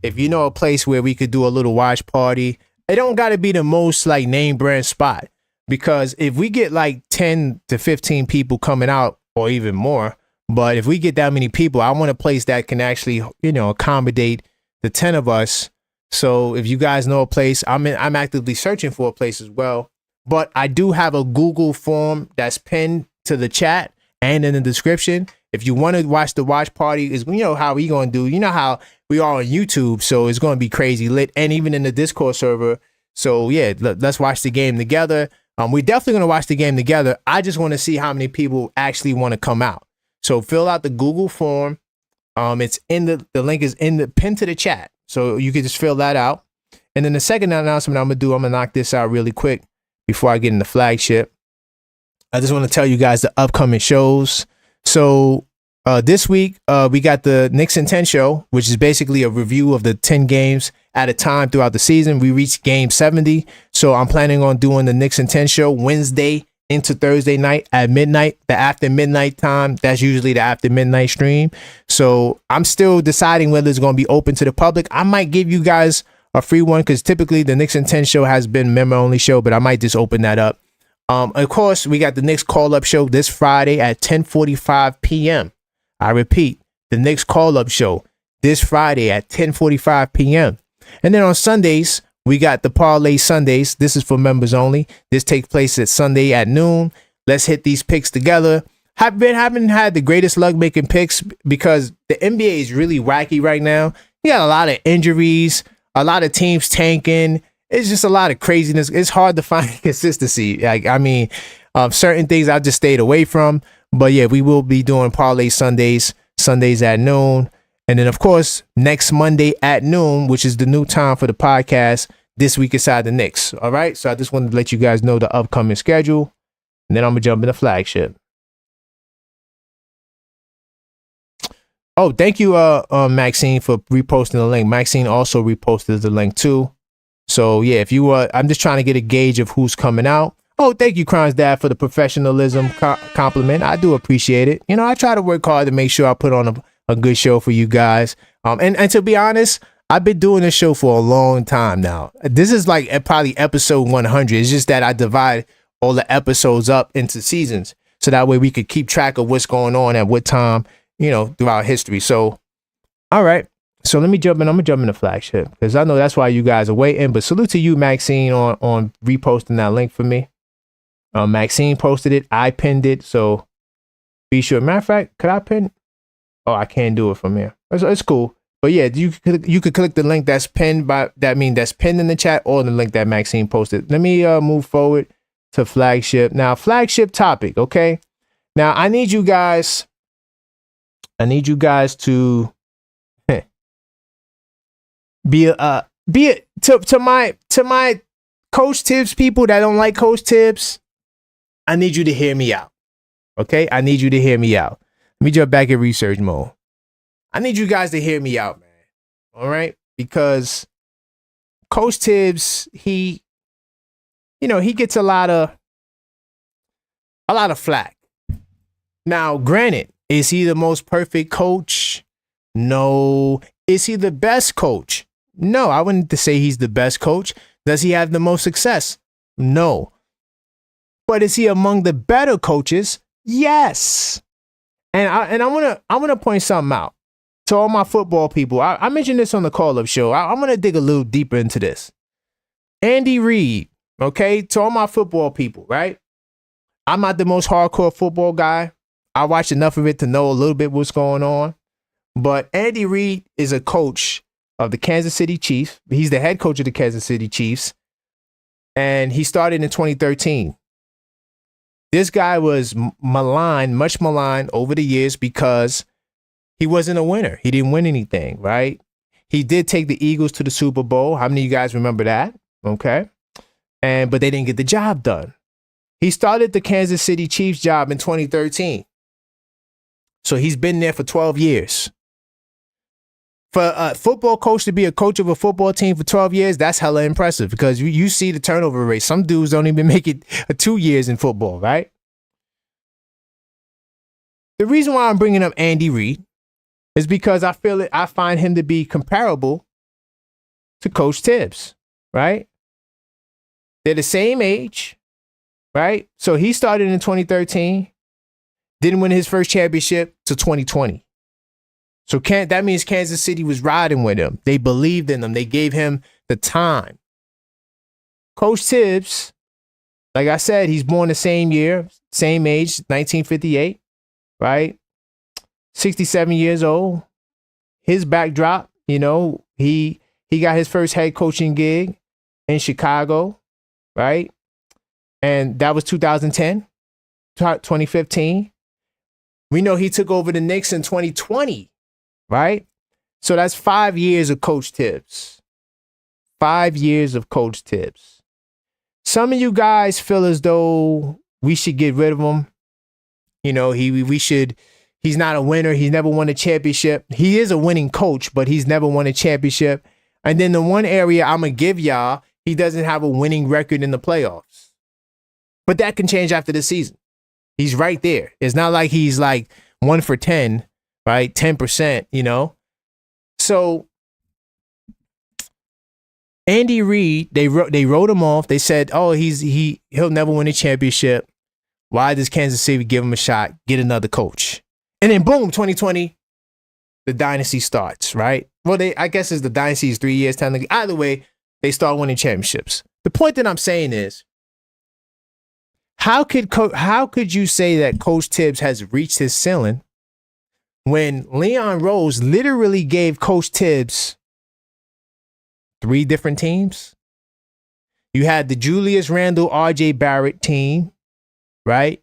if you know a place where we could do a little watch party, it don't got to be the most like name brand spot. Because if we get like 10 to 15 people coming out or even more, but if we get that many people, I want a place that can actually, accommodate the 10 of us. So if you guys know a place, I'm actively searching for a place as well. But I do have a Google form that's pinned to the chat and in the description. If you want to watch the watch party, is how we going to do. You know how we are on YouTube, so it's going to be crazy lit, and even in the Discord server. So yeah, let's watch the game together. We're definitely going to watch the game together. I just want to see how many people actually want to come out. So fill out the Google form. It's in the link is in the pin to the chat. So you can just fill that out. And then the second announcement I'm going to knock this out really quick before I get in the flagship. I just want to tell you guys the upcoming shows. So this week, we got the Knicks in 10 show, which is basically a review of the 10 games at a time throughout the season. We reached game 70. So I'm planning on doing the Knicks in 10 show Wednesday into Thursday night at midnight, the after midnight time. That's usually the after midnight stream. So I'm still deciding whether it's going to be open to the public. I might give you guys a free one because typically the Knicks in 10 show has been member only show, but I might just open that up. Of course, we got the Knicks call up show this Friday at 10:45 p.m. I repeat, the Knicks call up show this Friday at 10:45 p.m. And then on Sundays, we got the Parlay Sundays. This is for members only. This takes place at Sunday at noon. Let's hit these picks together. Haven't had the greatest luck making picks because the NBA is really wacky right now. You got a lot of injuries, a lot of teams tanking. It's just a lot of craziness. It's hard to find consistency. Certain things I just stayed away from. But yeah, we will be doing Parlay Sundays at noon. And then, of course, next Monday at noon, which is the new time for the podcast, This Week Inside the Knicks. All right. So I just wanted to let you guys know the upcoming schedule. And then I'm going to jump in the flagship. Oh, thank you, Maxine, for reposting the link. Maxine also reposted the link too. So yeah, if you I'm just trying to get a gauge of who's coming out. Oh, thank you, Crimes Dad, for the professionalism compliment. I do appreciate it. I try to work hard to make sure I put on a good show for you guys. And to be honest, I've been doing this show for a long time now. This is like probably episode 100. It's just that I divide all the episodes up into seasons. So that way we could keep track of what's going on at what time, throughout history. So, all right. So let me jump in. I'm going to jump in the flagship because I know that's why you guys are waiting. But salute to you, Maxine, on reposting that link for me. Maxine posted it. I pinned it. So be sure. Matter of fact, could I pin? Oh, I can't do it from here. It's cool. But yeah, you could click the link that's pinned that's pinned in the chat or the link that Maxine posted. Let me move forward to flagship. Now, flagship topic. Okay. Now I need you guys to to my Coach Thibs people that don't like Coach Thibs. I need you to hear me out. Okay? I need you to hear me out. Let me jump back in research mode. I need you guys to hear me out, man. All right? Because Coach Thibs, he gets a lot of flack. Now, granted, is he the most perfect coach? No. Is he the best coach? No, I wouldn't say he's the best coach. Does he have the most success? No. But is he among the better coaches? Yes. And I want to point something out to all my football people. I mentioned this on the call-up show. I'm going to dig a little deeper into this. Andy Reid, okay, to all my football people, right? I'm not the most hardcore football guy. I watched enough of it to know a little bit what's going on. But Andy Reid is a coach of the Kansas City Chiefs. He's the head coach of the Kansas City Chiefs. And he started in 2013. This guy was much maligned over the years because he wasn't a winner. He didn't win anything, right? He did take the Eagles to the Super Bowl. How many of you guys remember that? Okay. But they didn't get the job done. He started the Kansas City Chiefs job in 2013. So he's been there for 12 years. For a football coach to be a coach of a football team for 12 years, that's hella impressive because you see the turnover rate. Some dudes don't even make it 2 years in football, right? The reason why I'm bringing up Andy Reid is because I find him to be comparable to Coach Thibs, right? They're the same age, right? So he started in 2013, didn't win his first championship till 2020. So that means Kansas City was riding with him. They believed in him. They gave him the time. Coach Thibs, like I said, he's born the same year, same age, 1958, right? 67 years old. His backdrop, he got his first head coaching gig in Chicago, right? And that was 2010, 2015. We know he took over the Knicks in 2020, right? So that's 5 years of Coach Thibs. 5 years of Coach Thibs. Some of you guys feel as though we should get rid of him. He's not a winner. He's never won a championship. He is a winning coach, but he's never won a championship. And then the one area I'm going to give y'all, he doesn't have a winning record in the playoffs. But that can change after the season. He's right there. It's not like he's like 1 for 10, right? 10%, So Andy Reid, they wrote him off. They said, oh, he'll never win a championship. Why does Kansas City give him a shot? Get another coach. And then boom, 2020, the dynasty starts, right? Well, I guess the dynasty is 3 years technically. Either way, they start winning championships. The point that I'm saying is, how could you say that Coach Thibs has reached his ceiling when Leon Rose literally gave Coach Thibs 3 different teams? You had the Julius Randle, RJ Barrett team, right?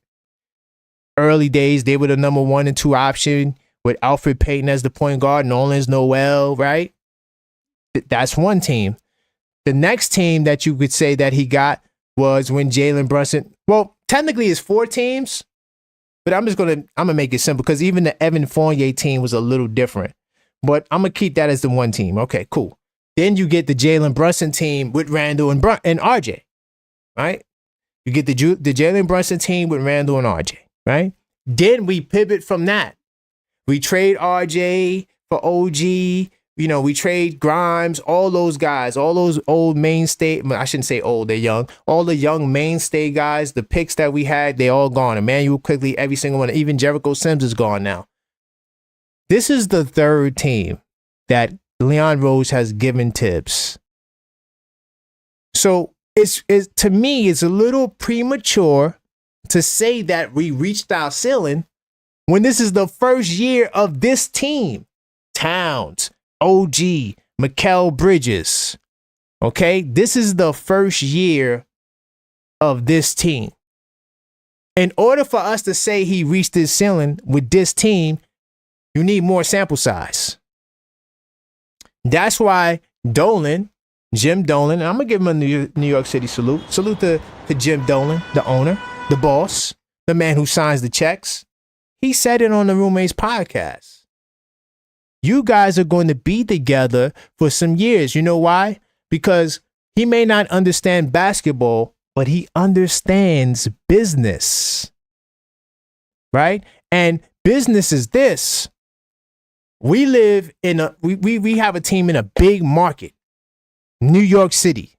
Early days, they were the number 1 and 2 option with Alfred Payton as the point guard, Nolan's Noel, right? That's one team. The next team that you could say that he got was when Jalen Brunson, well, technically it's 4 teams, but I'm gonna make it simple because even the Evan Fournier team was a little different. But I'm gonna keep that as the one team. Okay, cool. Then you get the Jalen Brunson team with Randle and RJ, right? You get the Jalen Brunson team with Randle and RJ, right? Then we pivot from that. We trade RJ for OG. We trade Grimes, all those guys, all those old mainstay. I shouldn't say old, they're young. All the young mainstay guys, the picks that we had, they all gone. Emmanuel Quickly, every single one. Even Jericho Sims is gone now. This is the third team that Leon Rose has given Thibs. So to me, it's a little premature to say that we reached our ceiling when this is the first year of this team. Towns, OG, Mikal Bridges. Okay, this is the first year of this team. In order for us to say he reached his ceiling with this team, you need more sample size. That's why Jim Dolan, and I'm going to give him a New York City salute. Salute to Jim Dolan, the owner, the boss, the man who signs the checks. He said it on the Roommates podcast. You guys are going to be together for some years. You know why? Because he may not understand basketball, but he understands business. Right? And business is this. We live in we have a team in a big market, New York City.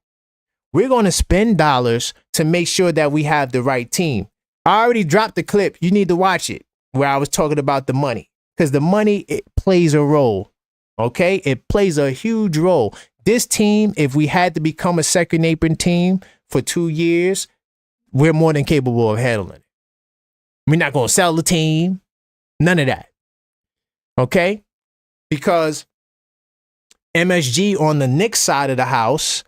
We're going to spend dollars to make sure that we have the right team. I already dropped the clip. You need to watch it where I was talking about the money. Because the money, it plays a role, okay? It plays a huge role. This team, if we had to become a second apron team for 2 years, we're more than capable of handling it. We're not going to sell the team. None of that, okay? Because MSG on the Knicks side of the house,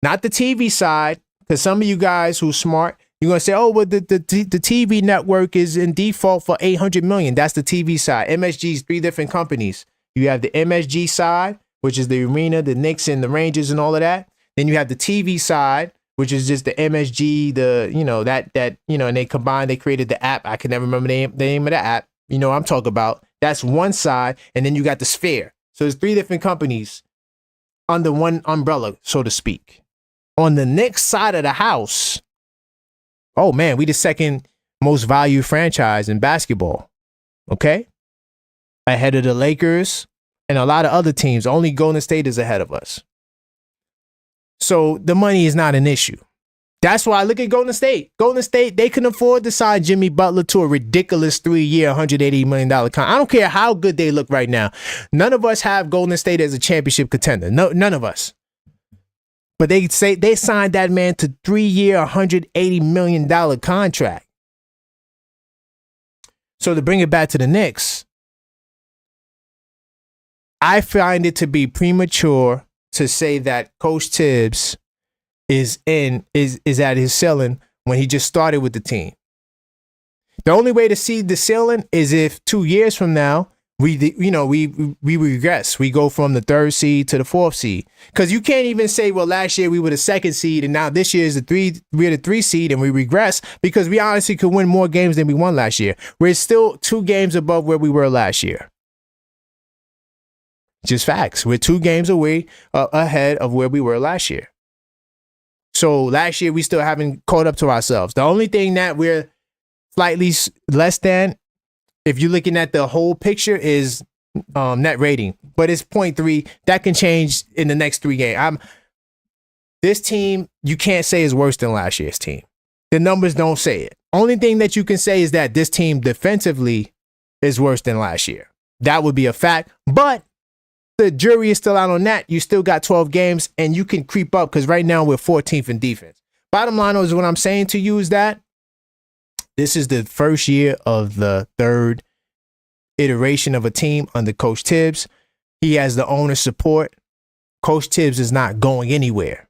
not the TV side, because some of you guys who smart, you're going to say, oh, well, the TV network is in default for $800 million. That's the TV side. MSG is 3 different companies. You have the MSG side, which is the arena, the Knicks and the Rangers and all of that. Then you have the TV side, which is just the MSG, and they combined, they created the app. I can never remember the name of the app. You know what I'm talking about. That's one side. And then you got the Sphere. So there's 3 different companies under one umbrella, so to speak. On the Knicks side of the house, oh man, we the second most valued franchise in basketball. Okay? ahead of the Lakers and a lot of other teams. Only Golden State is ahead of us. So the money is not an issue. That's why I look at Golden State. Golden State, they can afford to sign Jimmy Butler to a ridiculous 3-year, $180 million contract. I don't care how good they look right now. None of us have Golden State as a championship contender. No, none of us. But they say they signed that man to 3-year, $180 million contract. So to bring it back to the Knicks, I find it to be premature to say that Coach Thibs is at his ceiling when he just started with the team. The only way to see the ceiling is if 2 years from now we regress. We go from the 3rd seed to the 4th seed. Because you can't even say, well, last year we were the 2nd seed and now this year is we're the 3 seed and we regress, because we honestly could win more games than we won last year. We're still 2 games above where we were last year. Just facts. We're 2 games away ahead of where we were last year. So last year we still haven't caught up to ourselves. The only thing that we're slightly less than, if you're looking at the whole picture, is net rating. But it's 0.3. That can change in the next 3 games. This team, you can't say is worse than last year's team. The numbers don't say it. Only thing that you can say is that this team defensively is worse than last year. That would be a fact. But the jury is still out on that. You still got 12 games and you can creep up, because right now we're 14th in defense. Bottom line is, what I'm saying to you is that this is the first year of the 3rd iteration of a team under Coach Thibs. He has the owner's support. Coach Thibs is not going anywhere.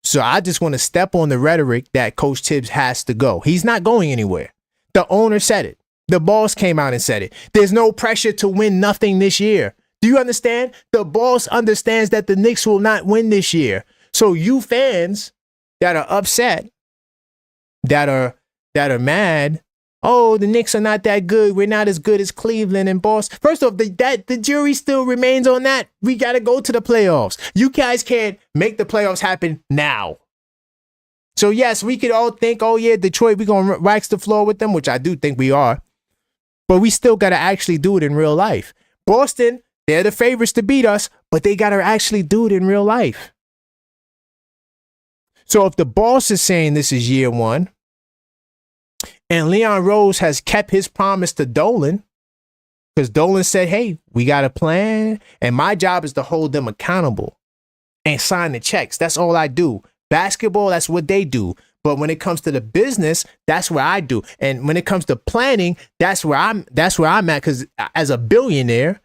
So I just want to step on the rhetoric that Coach Thibs has to go. He's not going anywhere. The owner said it. The boss came out and said it. There's no pressure to win nothing this year. Do you understand? The boss understands that the Knicks will not win this year. So you fans that are upset, that are mad, oh, the Knicks are not that good. We're not as good as Cleveland and Boston. First off, the jury still remains on that. We got to go to the playoffs. You guys can't make the playoffs happen now. So yes, we could all think, oh yeah, Detroit, we're going to wax the floor with them, which I do think we are. But we still got to actually do it in real life. Boston, they're the favorites to beat us, but they got to actually do it in real life. So if the boss is saying this is year 1, and Leon Rose has kept his promise to Dolan, because Dolan said, hey, we got a plan, and my job is to hold them accountable and sign the checks. That's all I do. Basketball, that's what they do. But when it comes to the business, that's where I do. And when it comes to planning, that's where I'm at, because as a billionaire,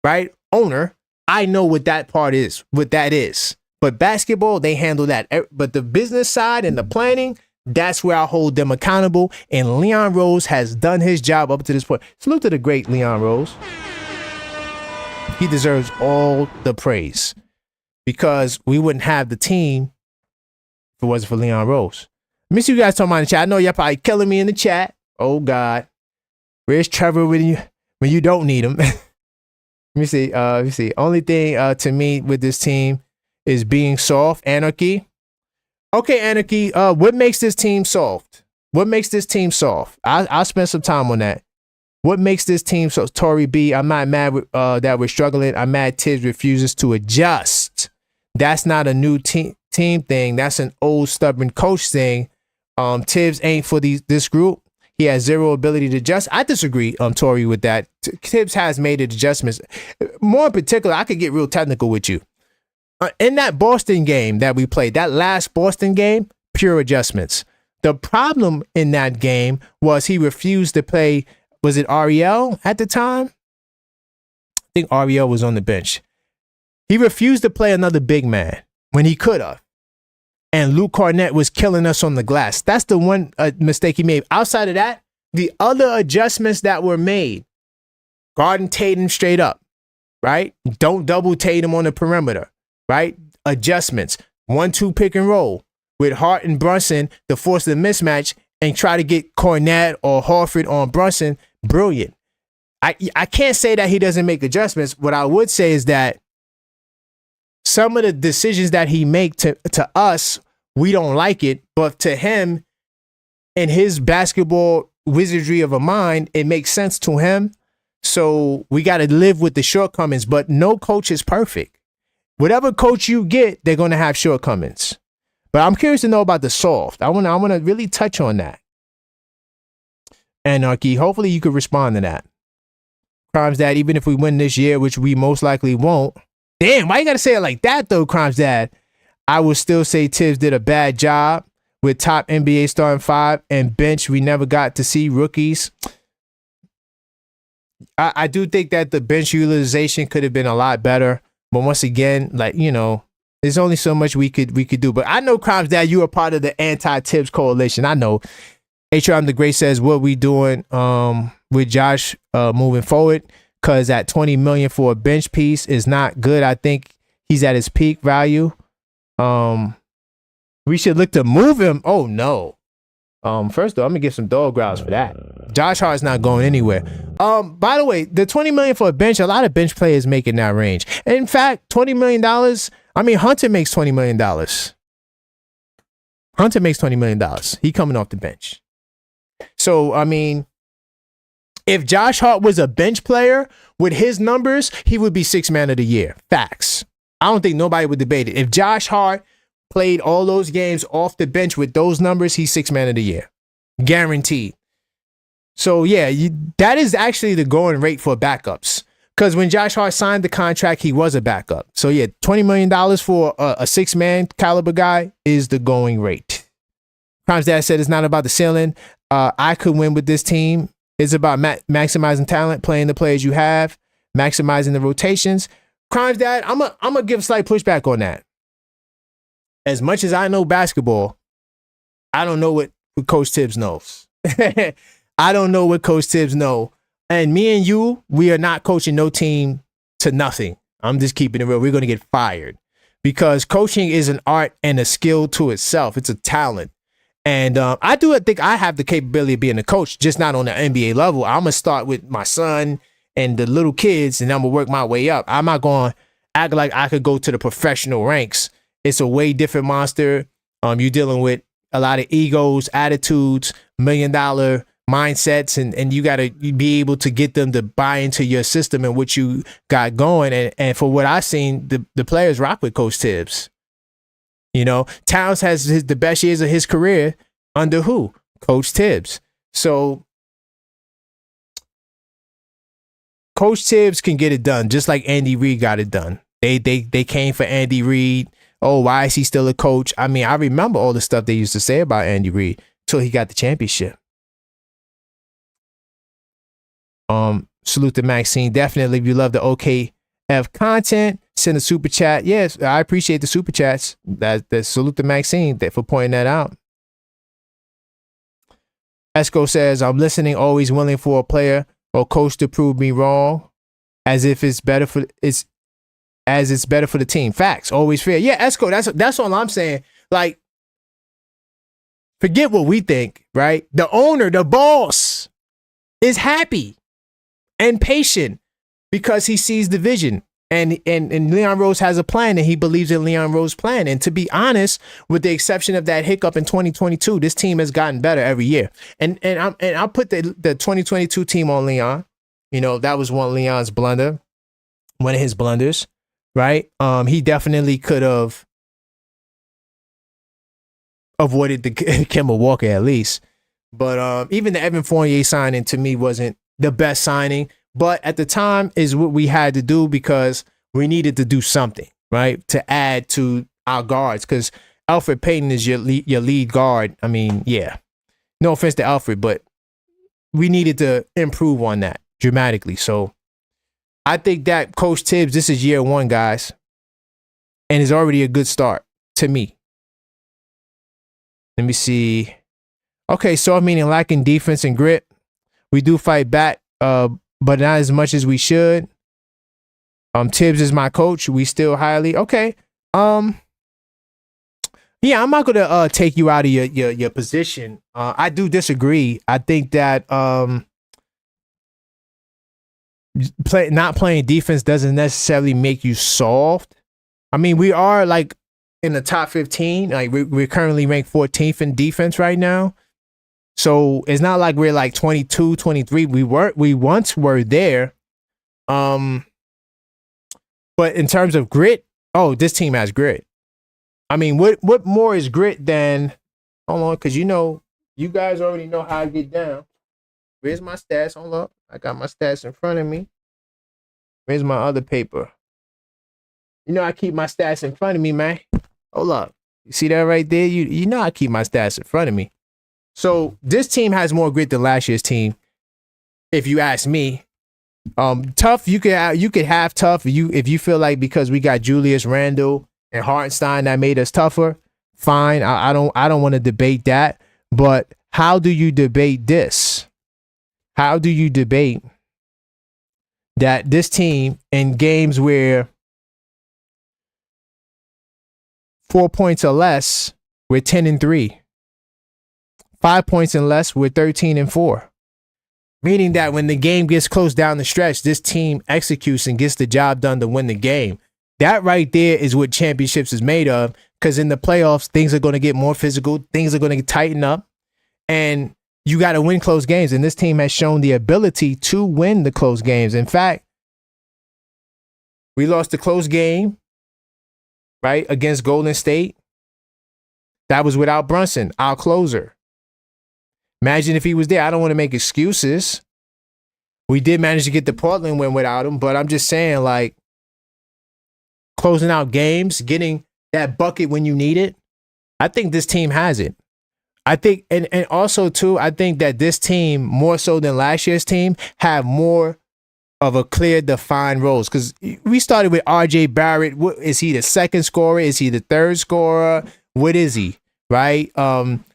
right, owner, I know what that part is, what that is. But basketball, they handle that. But the business side and the planning, that's where I hold them accountable. And Leon Rose has done his job up to this point. Salute to the great Leon Rose. He deserves all the praise, because we wouldn't have the team if it wasn't for Leon Rose. Let me see you guys talking about in the chat. I know y'all probably killing me in the chat. Oh, God. Where's Trevor when you don't need him? Let me see. Only thing to me with this team is being soft. Anarchy. Okay, Anarchy. What makes this team soft? What makes this team soft? I'll spend some time on that. What makes this team so? Tory B. I'm not mad that we're struggling. I'm mad Thibs refuses to adjust. That's not a new team thing. That's an old stubborn coach thing. Thibs ain't for this group. He has zero ability to adjust. I disagree, Tory, with that. Thibs has made adjustments. More in particular, I could get real technical with you. In that Boston game that we played, that last Boston game, pure adjustments. The problem in that game was he refused to play. Was it Ariel at the time? I think Ariel was on the bench. He refused to play another big man when he could have. And Luke Cornett was killing us on the glass. That's the one mistake he made. Outside of that, the other adjustments that were made, guarding Tatum straight up, right? Don't double Tatum on the perimeter, right? Adjustments. 1-2 pick and roll with Hart and Brunson to force the mismatch and try to get Cornett or Horford on Brunson. Brilliant. I can't say that he doesn't make adjustments. What I would say is that some of the decisions that he make to us, we don't like it, but to him, in his basketball wizardry of a mind, it makes sense to him. So we got to live with the shortcomings, but no coach is perfect. Whatever coach you get, they're going to have shortcomings. But I'm curious to know about the soft. I want to really touch on that. Anarchy, hopefully you could respond to that. Crimes Dad, even if we win this year, which we most likely won't. Damn, why you got to say it like that, though, Crimes Dad? I would still say Thibs did a bad job with top NBA starting 5 and bench. We never got to see rookies. I do think that the bench utilization could have been a lot better. But once again, like, you know, there's only so much we could do. But I know, Crimes Dad, you are part of the anti-Thibs coalition. I know. HRM the Great says, what we doing with Josh moving forward? Because at $20 million for a bench piece is not good. I think he's at his peak value. We should look to move him. Oh, no. First of all, I'm going to get some dog growls for that. Josh Hart's not going anywhere. By the way, the $20 million for a bench, a lot of bench players make in that range. In fact, $20 million, I mean, Hunter makes $20 million. Hunter makes $20 million. He coming off the bench. So, I mean, if Josh Hart was a bench player with his numbers, he would be 6th man of the year. Facts. I don't think nobody would debate it. If Josh Hart played all those games off the bench with those numbers, he's 6th man of the year. Guaranteed. So, yeah, that is actually the going rate for backups. Because when Josh Hart signed the contract, he was a backup. So, yeah, $20 million for a 6-man caliber guy is the going rate. Crimes Dad said it's not about the ceiling. I could win with this team. It's about maximizing talent, playing the players you have, maximizing the rotations. Crimes Dad, I'm gonna give a slight pushback on that. As much as I know basketball, I don't know what Coach Thibs knows. I don't know what Coach Thibs knows. And me and you, we are not coaching no team to nothing. I'm just keeping it real. We're going to get fired because coaching is an art and a skill to itself. It's a talent. And I do think I have the capability of being a coach, just not on the NBA level. I'm going to start with my son and the little kids, and I'm going to work my way up. I'm not going to act like I could go to the professional ranks. It's a way different monster. You're dealing with a lot of egos, attitudes, $1 million mindsets, and you got to be able to get them to buy into your system and what you got going. And for what I've seen, the players rock with Coach Thibs. You know, Towns has the best years of his career under who? Coach Thibs. So Coach Thibs can get it done, just like Andy Reid got it done. They came for Andy Reid. Oh, why is he still a coach? I mean, I remember all the stuff they used to say about Andy Reid till he got the championship. Salute to Maxine. Definitely, if you love the OKF content, send a super chat. Yes, I appreciate the super chats. That salute to Maxine for pointing that out. Esco says, I'm listening, always willing for a player or coach to prove me wrong, as if it's better for it's better for the team. Facts, always fair. Yeah, Esco, that's all I'm saying. Like, forget what we think, right? The owner, the boss, is happy and patient because he sees the vision. And Leon Rose has a plan, and he believes in Leon Rose's plan. And to be honest, with the exception of that hiccup in 2022, this team has gotten better every year. And I'll put the 2022 team on Leon. You know, that was one of his blunders, right? He definitely could have avoided the Kemba Walker at least. But even the Evan Fournier signing to me wasn't the best signing. But at the time is what we had to do because we needed to do something, right? To add to our guards because Alfred Payne is your lead guard. I mean, yeah, no offense to Alfred, but we needed to improve on that dramatically. So I think that Coach Thibs, this is year 1, guys, and it's already a good start to me. Let me see. Okay, so meaning lacking defense and grit. We do fight back, but not as much as we should. Thibs is my coach. We still highly okay. Yeah, I'm not gonna take you out of your position. I do disagree. I think that not playing defense doesn't necessarily make you soft. I mean, we are like in the top 15. Like we're currently ranked 14th in defense right now. So it's not like we're like 22, 23. We once were there. But in terms of grit, this team has grit. I mean, what more is grit than, hold on, because you guys already know how I get down. Where's my stats? Hold up. I got my stats in front of me. Where's my other paper? I keep my stats in front of me, man. Hold up. You see that right there? You know I keep my stats in front of me. So this team has more grit than last year's team, if you ask me. Tough, you could have tough if you feel like because we got Julius Randle and Hartenstein that made us tougher. Fine. I don't want to debate that. But how do you debate this? How do you debate that this team in games where 4 points or less, we're 10-3. 5 points and less, we're 13-4. Meaning that when the game gets close down the stretch, this team executes and gets the job done to win the game. That right there is what championships is made of, because in the playoffs, things are going to get more physical. Things are going to tighten up. And you got to win close games. And this team has shown the ability to win the close games. In fact, we lost the close game, right, against Golden State. That was without Brunson, our closer. Imagine if he was there. I don't want to make excuses. We did manage to get the Portland win without him, but I'm just saying, like, closing out games, getting that bucket when you need it, I think this team has it. I think, and also, too, I think that this team, more so than last year's team, have more of a clear, defined roles. Because we started with R.J. Barrett. What, is he the second scorer? Is he the third scorer? What is he, right?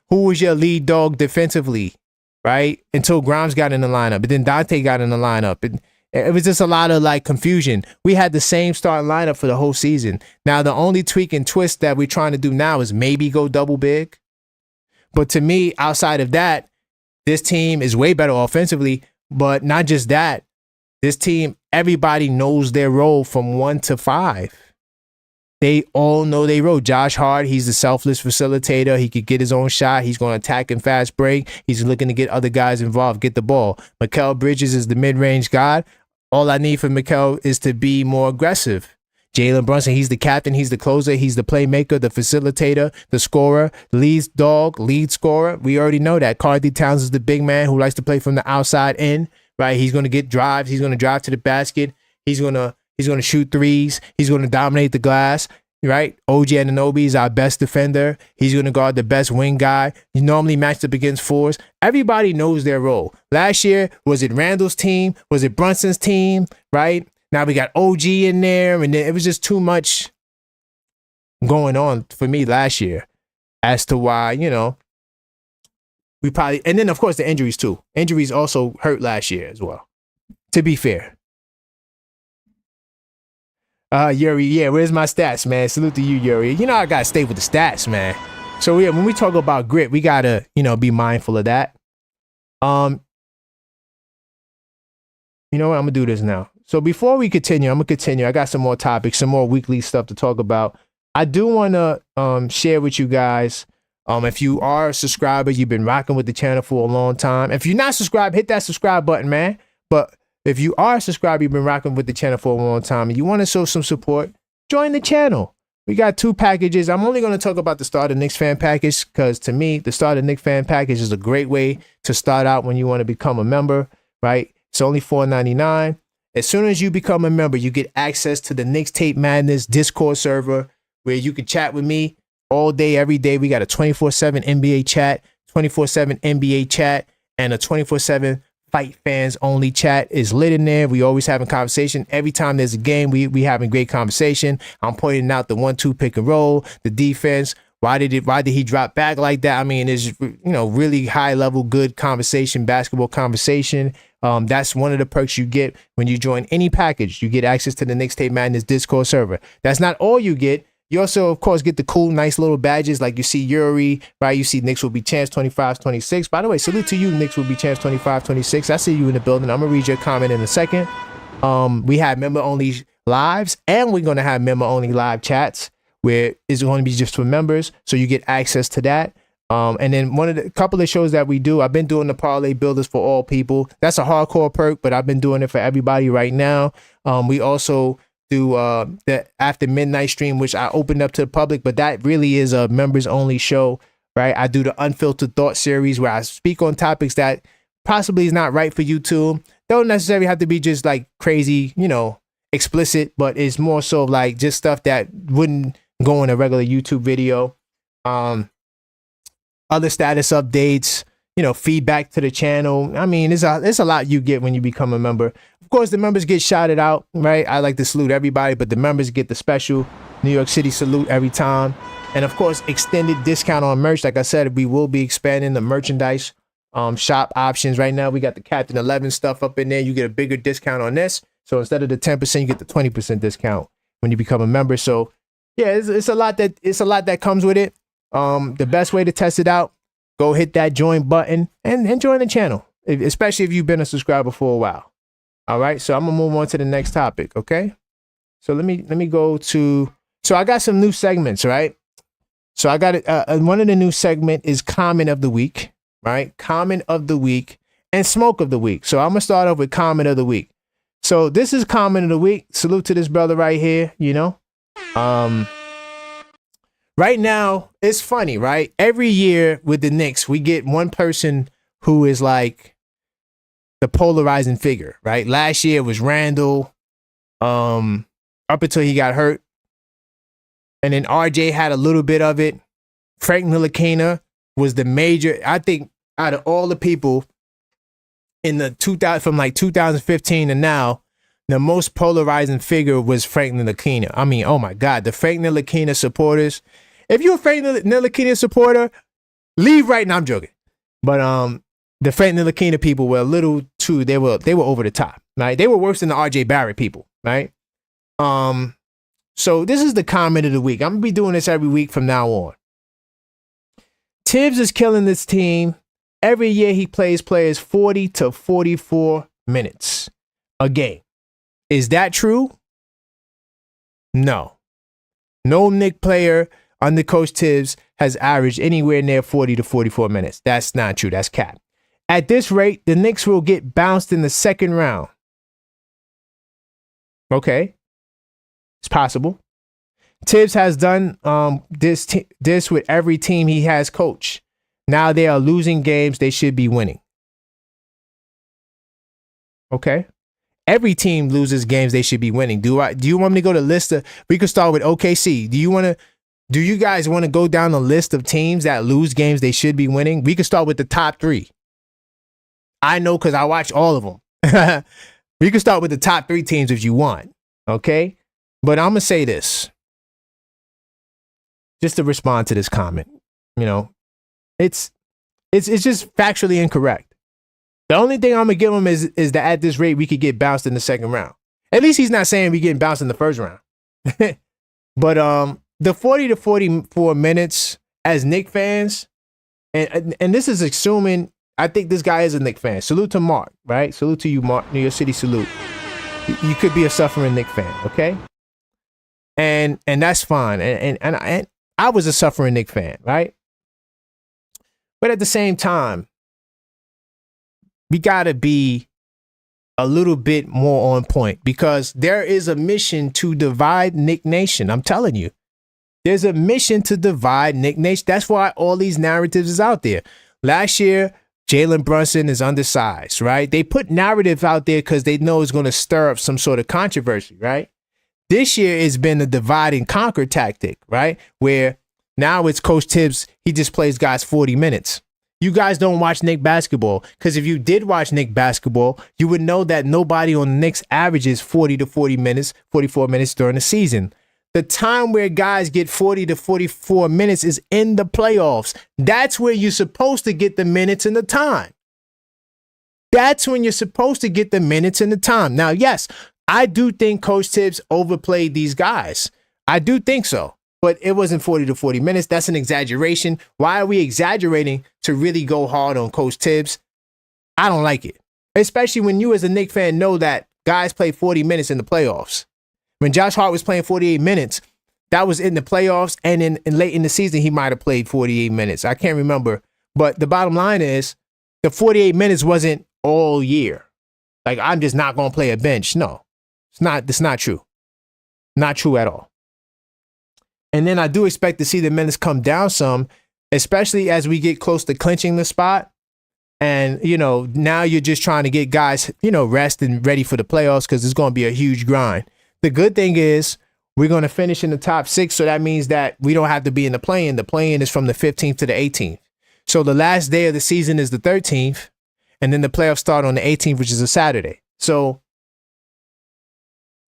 Who was your lead dog defensively, right? Until Grimes got in the lineup. But then Dante got in the lineup. It was just a lot of, like, confusion. We had the same starting lineup for the whole season. Now, the only tweak and twist that we're trying to do now is maybe go double big. But to me, outside of that, this team is way better offensively. But not just that. This team, everybody knows their role from 1 to 5. They all know their role. Josh Hart, he's the selfless facilitator. He could get his own shot. He's going to attack and fast break. He's looking to get other guys involved, get the ball. Mikal Bridges is the mid-range guy. All I need for Mikal is to be more aggressive. Jalen Brunson, he's the captain. He's the closer. He's the playmaker, the facilitator, the scorer, lead dog, lead scorer. We already know that. Karl-Anthony Towns is the big man who likes to play from the outside in, right? He's going to get drives. He's going to drive to the basket. He's going to shoot threes. He's going to dominate the glass, right? OG Anunoby is our best defender. He's going to guard the best wing guy. He normally matched up against fours. Everybody knows their role. Last year, was it Randall's team? Was it Brunson's team, right? Now we got OG in there, and then it was just too much going on for me last year as to why, we probably, and then of course the injuries too. Injuries also hurt last year as well, to be fair. Yuri, yeah, where's my stats, man? Salute to you, Yuri. I gotta stay with the stats, man. So yeah, when we talk about grit, we gotta, be mindful of that. You know what? I'm gonna do this now. So before we continue, I'm gonna continue. I got some more topics, some more weekly stuff to talk about. I do wanna share with you guys. If you are a subscriber, you've been rocking with the channel for a long time. If you're not subscribed, hit that subscribe button, man. But if you are a subscriber, you've been rocking with the channel for a long time, and you want to show some support, join the channel. We got 2 packages. I'm only going to talk about the Starter Knicks fan package because to me, the Starter Knicks fan package is a great way to start out when you want to become a member, right? It's only $4.99. As soon as you become a member, you get access to the Knicks Tape Madness Discord server where you can chat with me all day, every day. We got a 24/7 NBA chat, 24/7 NBA chat, and a 24/7 Fight Fans Only chat is lit in there. We always having conversation. Every time there's a game, we having great conversation. I'm pointing out the 1-2 pick and roll, the defense. Why did he drop back like that? I mean, it's really high level, good conversation, basketball conversation. That's one of the perks you get when you join any package. You get access to the Knicks Tape Madness Discord server. That's not all you get. You also, of course, get the cool, nice little badges like you see Yuri, right? You see Knicks will be champs 25-26. By the way, salute to you, Knicks will be champs 25-26. I see you in the building. I'm going to read your comment in a second. We have member-only lives, and we're going to have member-only live chats where it's going to be just for members, so you get access to that. And then one of the couple of shows that we do, I've been doing the parlay builders for all people. That's a hardcore perk, but I've been doing it for everybody right now. We also do the after midnight stream, which I opened up to the public, but that really is a members only show, right? I do the unfiltered thought series where I speak on topics that possibly is not right for YouTube. Don't necessarily have to be just like crazy, explicit, but it's more so like just stuff that wouldn't go in a regular YouTube video. Other status updates, feedback to the channel. I mean, it's a lot you get when you become a member. Of course, the members get shouted out, right? I like to salute everybody, but the members get the special New York City salute every time. And of course, extended discount on merch. Like I said, we will be expanding the merchandise shop options. Right now, we got the Captain 11 stuff up in there. You get a bigger discount on this. So instead of the 10%, you get the 20% discount when you become a member. So yeah, it's a lot that comes with it. The best way to test it out, go hit that join button and join the channel, especially if you've been a subscriber for a while. All right, so I'm gonna move on to the next topic. Okay, so let me go to. So I got some new segments, right? So I got it. One of the new segment is comment of the week, right? Comment of the week and smoke of the week. So I'm gonna start off with comment of the week. So this is comment of the week. Salute to this brother right here. Right now, it's funny, right? Every year with the Knicks, we get one person who is like the polarizing figure, right? Last year it was Randall, up until he got hurt. And then RJ had a little bit of it. Frank Ntilikina was the major, I think, out of all the people in the 2000, from like 2015 to now, the most polarizing figure was Frank Ntilikina. I mean, oh my God, the Frank Ntilikina supporters. If you're a Frank Ntilikina supporter, leave right now. I'm joking. But the Frank Ntilikina people were a little too, they were over the top, right? They were worse than the RJ Barrett people, right? So this is the comment of the week. I'm gonna be doing this every week from now on. Thibs is killing this team. Every year he plays players 40 to 44 minutes a game. Is that true? No. No Knick player under Coach Thibs has averaged anywhere near 40 to 44 minutes. That's not true. That's cap. At this rate, the Knicks will get bounced in the second round. Okay. It's possible. Thibs has done this with every team he has coached. Now they are losing games they should be winning. Okay. Every team loses games they should be winning. Do you want me to go to list of, we could start with OKC. Do you guys want to go down the list of teams that lose games they should be winning? We could start with the top 3. I know because I watch all of them. We could start with the top 3 teams if you want. Okay. But I'm going to say this. Just to respond to this comment. It's just factually incorrect. The only thing I'm going to give him is that at this rate, we could get bounced in the second round. At least he's not saying we getting bounced in the first round. But the 40 to 44 minutes as Knick fans, and this is assuming, I think this guy is a Knick fan. Salute to Mark, right? Salute to you, Mark. New York City salute. You could be a suffering Knick fan, okay? And that's fine. And I was a suffering Knick fan, right? But at the same time, we got to be a little bit more on point because there is a mission to divide Knick Nation. I'm telling you, there's a mission to divide Knick Nation. That's why all these narratives is out there. Last year, Jalen Brunson is undersized, right? They put narrative out there because they know it's going to stir up some sort of controversy, right? This year it's been a divide and conquer tactic, right? Where now it's Coach Thibs. He just plays guys 40 minutes. You guys don't watch Knick basketball because if you did watch Knick basketball, you would know that nobody on the Knicks averages 40 to 40 minutes, 44 minutes during the season. The time where guys get 40 to 44 minutes is in the playoffs. That's where you're supposed to get the minutes and the time. That's when you're supposed to get the minutes and the time. Now, yes, I do think Coach Thibs overplayed these guys. I do think so. But it wasn't 40 to 40 minutes. That's an exaggeration. Why are we exaggerating to really go hard on Coach Thibs? I don't like it. Especially when you as a Knick fan know that guys play 40 minutes in the playoffs. When Josh Hart was playing 48 minutes, that was in the playoffs, and in late in the season, he might have played 48 minutes. I can't remember. But the bottom line is the 48 minutes wasn't all year. Like, I'm just not going to play a bench. No, it's not true. Not true at all. And then I do expect to see the minutes come down some, especially as we get close to clinching the spot. And, now you're just trying to get guys, rest and ready for the playoffs because it's going to be a huge grind. The good thing is we're going to finish in the top 6. So that means that we don't have to be in the play-in. The play-in is from the 15th to the 18th. So the last day of the season is the 13th. And then the playoffs start on the 18th, which is a Saturday. So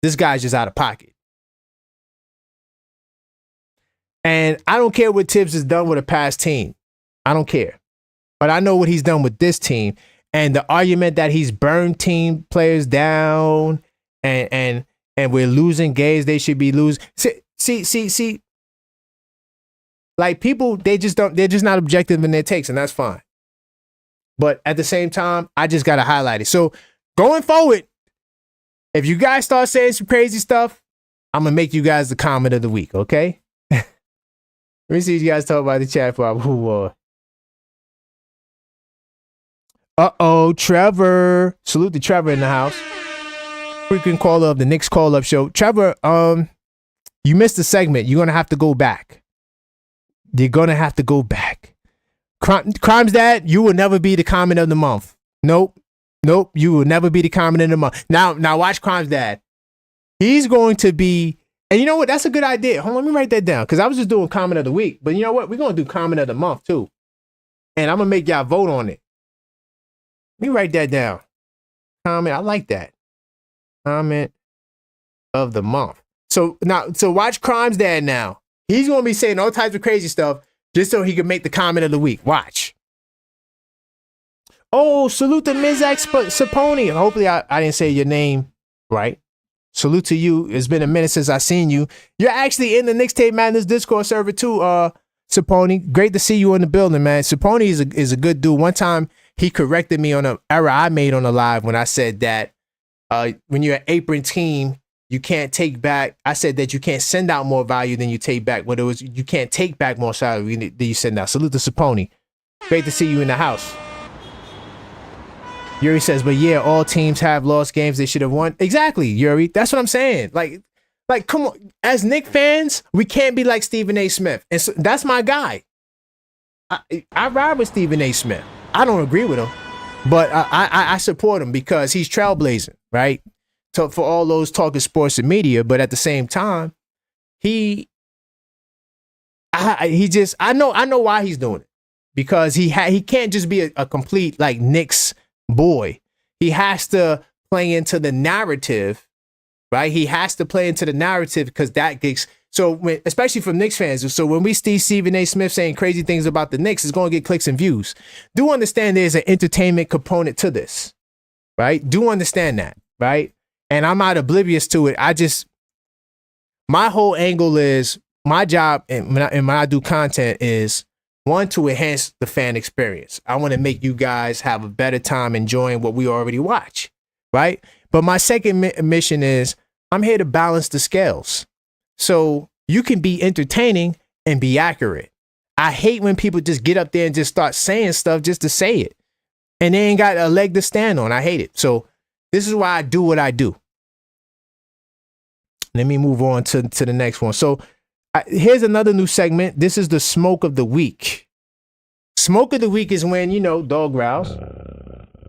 this guy's just out of pocket. And I don't care what Thibs has done with a past team. I don't care. But I know what he's done with this team. And the argument that he's burned team players down and we're losing games they should be losing. See. Like, people, they're just not objective in their takes, and that's fine. But at the same time, I just got to highlight it. So going forward, if you guys start saying some crazy stuff, I'm going to make you guys the comment of the week, okay? Let me see you guys talk about the chat for who. Trevor. Salute to Trevor in the house. Frequent caller of the Knicks call-up show. Trevor, you missed a segment. You're going to have to go back. You're going to have to go back. Crimes Dad, you will never be the comment of the month. Nope. You will never be the comment of the month. Now watch Crimes Dad. He's going to be, and you know what? That's a good idea. Hold on, let me write that down because I was just doing comment of the week. But you know what? We're going to do comment of the month too. And I'm going to make y'all vote on it. Let me write that down. Comment. I like that. Comment of the month. So watch Crimes Dad now. He's going to be saying all types of crazy stuff just so he can make the comment of the week. Watch. Oh, salute to Mizak Saponi. Hopefully I didn't say your name right. Salute to you. It's been a minute since I seen you. You're actually in the Knicks Tape Madness Discord server too, Saponi. Great to see you in the building, man. Saponi is a good dude. One time he corrected me on an error I made on the live when I said that when you're an apron team, you can't take back. I said that you can't send out more value than you take back. But it was you can't take back more salary than you send out. Salute to Saponi. Great to see you in the house. Yuri says, but yeah, all teams have lost games they should have won. Exactly, Yuri. That's what I'm saying. Like, come on. As Knick fans, we can't be like Stephen A. Smith. And so, that's my guy. I ride with Stephen A. Smith. I don't agree with him, but I support him because he's trailblazing, right? For all those talking sports and media, but at the same time, I know why he's doing it because he can't just be a complete like Knicks boy. He has to play into the narrative, right? He has to play into the narrative because that gets especially from Knicks fans. So when we see Stephen A. Smith saying crazy things about the Knicks, it's going to get clicks and views. Do understand there's an entertainment component to this, right? Do understand that, right? And I'm not oblivious to it. My whole angle is my job and when I do content is one, to enhance the fan experience. I want to make you guys have a better time enjoying what we already watch, right? But my second mission is I'm here to balance the scales. So you can be entertaining and be accurate. I hate when people just get up there and just start saying stuff just to say it. And they ain't got a leg to stand on. I hate it. So this is why I do what I do. Let me move on to the next one. So here's another new segment. This is the smoke of the week. Smoke of the week is when, dog growls.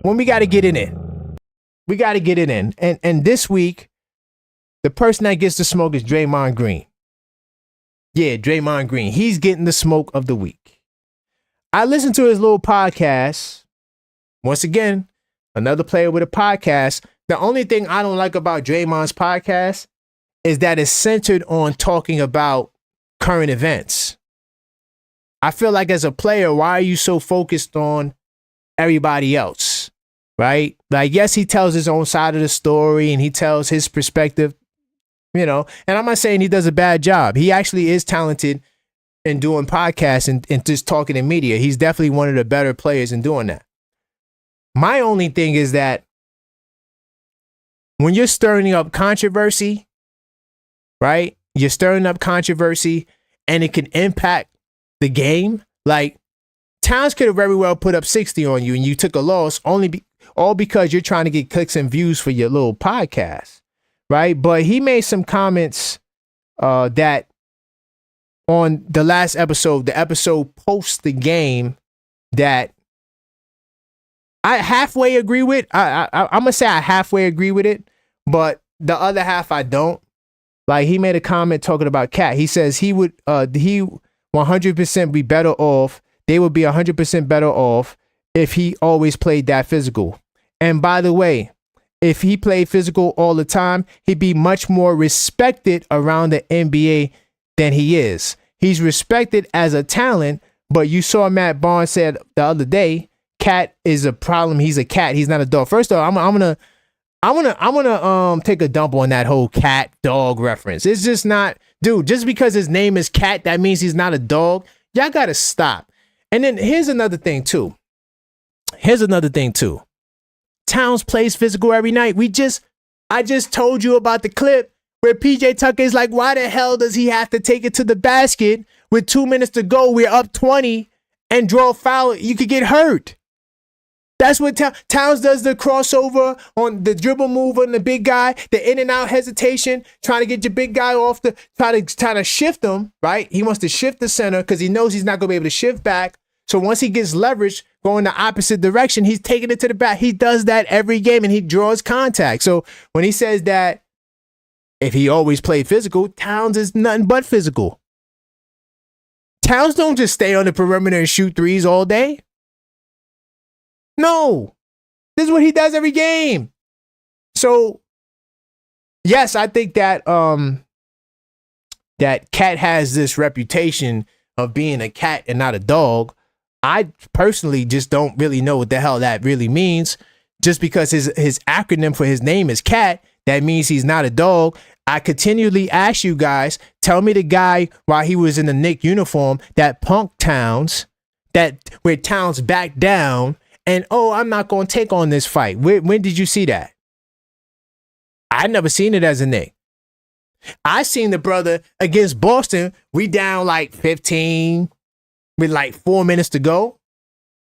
When we got to get it in. We got to get it in. And this week, the person that gets the smoke is Draymond Green. Yeah, Draymond Green. He's getting the smoke of the week. I listened to his little podcast. Once again, another player with a podcast. The only thing I don't like about Draymond's podcast is that it's centered on talking about current events. I feel like as a player, why are you so focused on everybody else, right? Like, yes, he tells his own side of the story and he tells his perspective, and I'm not saying he does a bad job. He actually is talented in doing podcasts and just talking in media. He's definitely one of the better players in doing that. My only thing is that when you're stirring up controversy, right? you're stirring up controversy and it can impact the game. Like, Towns could have very well put up 60 on you and you took a loss all because you're trying to get clicks and views for your little podcast, right? But he made some comments that on the last episode, the episode post the game, that I halfway agree with. I'm gonna say I halfway agree with it, but the other half I don't. Like, he made a comment talking about Cat. He says he 100% be better off. They would be 100% better off if he always played that physical. And by the way, if he played physical all the time, he'd be much more respected around the NBA than he is. He's respected as a talent, but you saw Matt Barnes said the other day, Cat is a problem. He's a cat. He's not a dog. First of all, I'm gonna take a dump on that whole cat dog reference. It's just not, dude. Just because his name is Cat, that means he's not a dog. Y'all gotta stop. And then here's another thing too. Towns plays physical every night. I just told you about the clip where PJ Tucker is like, why the hell does he have to take it to the basket with 2 minutes to go? We're up 20 and draw a foul. You could get hurt. That's what Towns does, the crossover on the dribble move on the big guy, the in and out hesitation, trying to get your big guy off trying to shift him, right? He wants to shift the center because he knows he's not going to be able to shift back. So once he gets leverage going the opposite direction, he's taking it to the back. He does that every game and he draws contact. So when he says that if he always played physical, Towns is nothing but physical. Towns don't just stay on the perimeter and shoot threes all day. No, this is what he does every game. So, yes, I think that that Cat has this reputation of being a cat and not a dog. I personally just don't really know what the hell that really means. Just because his acronym for his name is Cat, that means he's not a dog. I continually ask you guys, tell me the guy while he was in the Knick uniform that punked Towns, where Towns backed down. And, I'm not going to take on this fight. When did you see that? I never seen it as a Knick. I seen the brother against Boston. We down like 15 with like 4 minutes to go.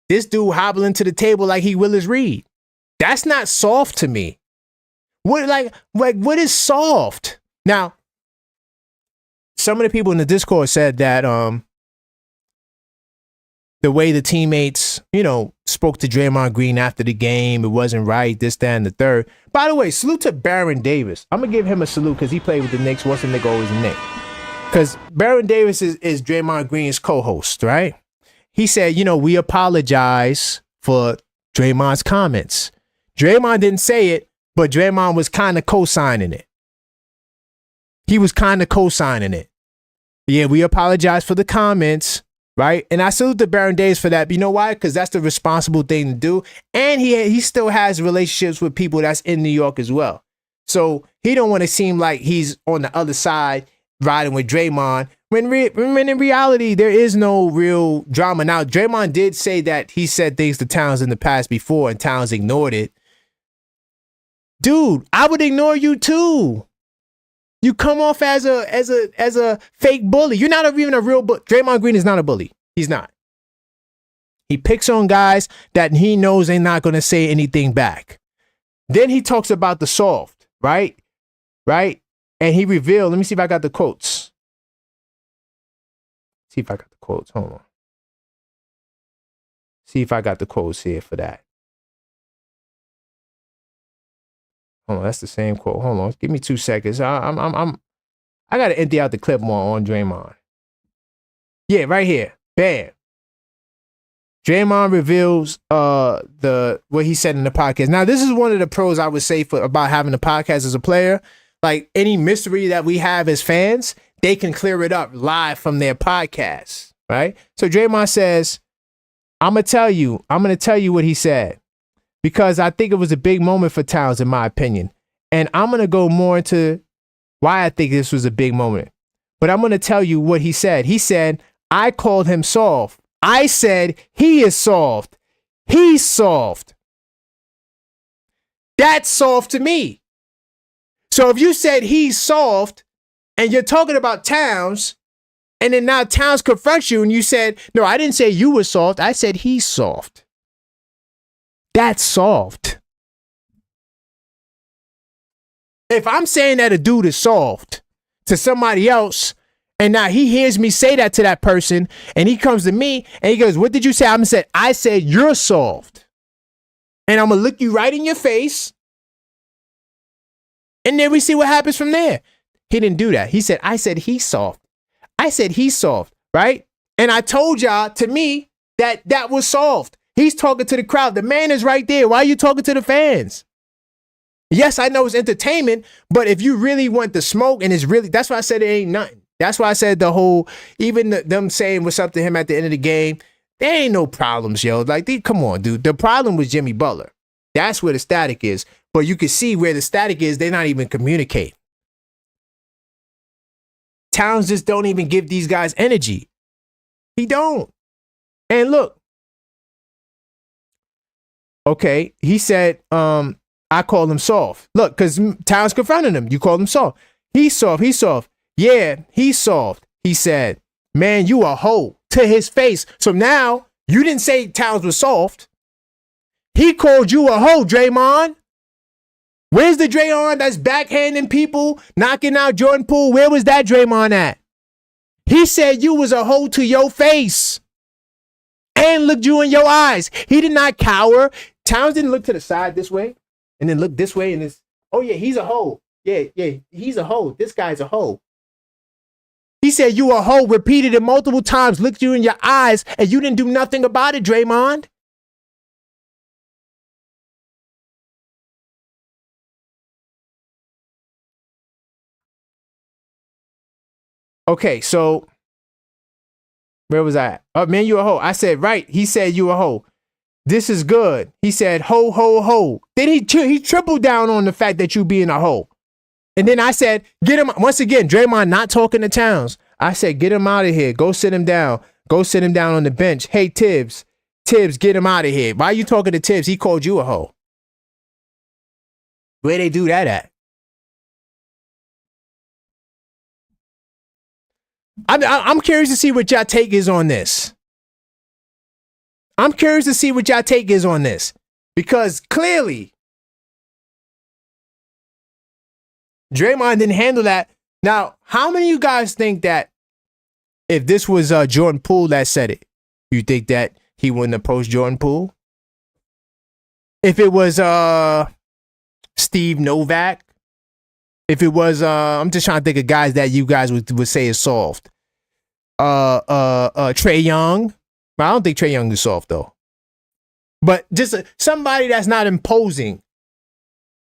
This dude hobbling to the table like he Willis Reed. That's not soft to me. What is soft? Now, some of the people in the Discord said that the way the teammates, spoke to Draymond Green after the game, it wasn't right, this, that, and the third. By the way, salute to Baron Davis. I'm going to give him a salute because he played with the Knicks. What's a Knick, always a Knick. Because Baron Davis is Draymond Green's co-host, right? He said, we apologize for Draymond's comments. Draymond didn't say it, but Draymond was kind of co-signing it. He was kind of co-signing it. Yeah, we apologize for the comments. Right. And I salute the Baron Davis for that. But you know why? Because that's the responsible thing to do. And he still has relationships with people that's in New York as well. So he don't want to seem like he's on the other side riding with Draymond. When in reality, there is no real drama. Now, Draymond did say that he said things to Towns in the past before and Towns ignored it. Dude, I would ignore you too. You come off as a fake bully. You're not even a real bully. Draymond Green is not a bully. He's not. He picks on guys that he knows they're not going to say anything back. Then he talks about the soft, right? Right? And he revealed, let me see if I got the quotes. Hold on. See if I got the quotes here for that. Hold on, that's the same quote. Hold on, give me 2 seconds. I gotta empty out the clip more on Draymond. Yeah, right here. Bam. Draymond reveals what he said in the podcast. Now, this is one of the pros I would say about having a podcast as a player. Like, any mystery that we have as fans, they can clear it up live from their podcast, right? So Draymond says, I'm gonna tell you what he said, because I think it was a big moment for Towns, in my opinion. And I'm going to go more into why I think this was a big moment. But I'm going to tell you what he said. He said, I called him soft. I said, he is soft. He's soft. That's soft to me. So if you said he's soft, and you're talking about Towns, and then now Towns confronts you, and you said, no, I didn't say you were soft. I said he's soft. That's soft. If I'm saying that a dude is soft to somebody else, and now he hears me say that to that person, and he comes to me, and he goes, what did you say? I said you're soft. And I'm going to look you right in your face, and then we see what happens from there. He didn't do that. He said, I said he's soft. I said he's soft, right? And I told y'all, to me, that was soft. He's talking to the crowd. The man is right there. Why are you talking to the fans? Yes, I know it's entertainment, but if you really want the smoke, and it's really, that's why I said it ain't nothing. That's why I said the whole, even them saying what's up to him at the end of the game, there ain't no problems, yo. Like, come on, dude. The problem was Jimmy Butler. That's where the static is. But you can see where the static is, they're not even communicating. Towns just don't even give these guys energy. He don't. And look. Okay, he said, I call him soft. Look, because Towns confronted him. You called him soft. He's soft. He's soft. Yeah, he's soft. He said, man, you a hoe, to his face. So now you didn't say Towns was soft. He called you a hoe, Draymond. Where's the Draymond that's backhanding people, knocking out Jordan Poole? Where was that Draymond at? He said you was a hoe to your face and looked you in your eyes. He did not cower. Towns didn't look to the side this way and then look this way and it's, oh yeah, he's a hoe. Yeah, he's a hoe. This guy's a hoe. He said you a hoe, repeated it multiple times, looked you in your eyes, and you didn't do nothing about it, Draymond. Okay, so where was I? Oh, man, you a hoe. I said, right. He said you a hoe. This is good. He said, ho, ho, ho. Then he tripled down on the fact that you being a hoe. And then I said, get him. Once again, Draymond not talking to Towns. I said, get him out of here. Go sit him down. Go sit him down on the bench. Hey, Thibs, get him out of here. Why are you talking to Thibs? He called you a hoe. Where they do that at? I'm curious to see what y'all take is on this. I'm curious to see what y'all take is on this. Because clearly, Draymond didn't handle that. Now, how many of you guys think that if this was Jordan Poole that said it, you think that he wouldn't approach Jordan Poole? If it was Steve Novak, if it was, I'm just trying to think of guys that you guys would say is soft. Trae Young. I don't think Trae Young is soft though. But just somebody that's not imposing.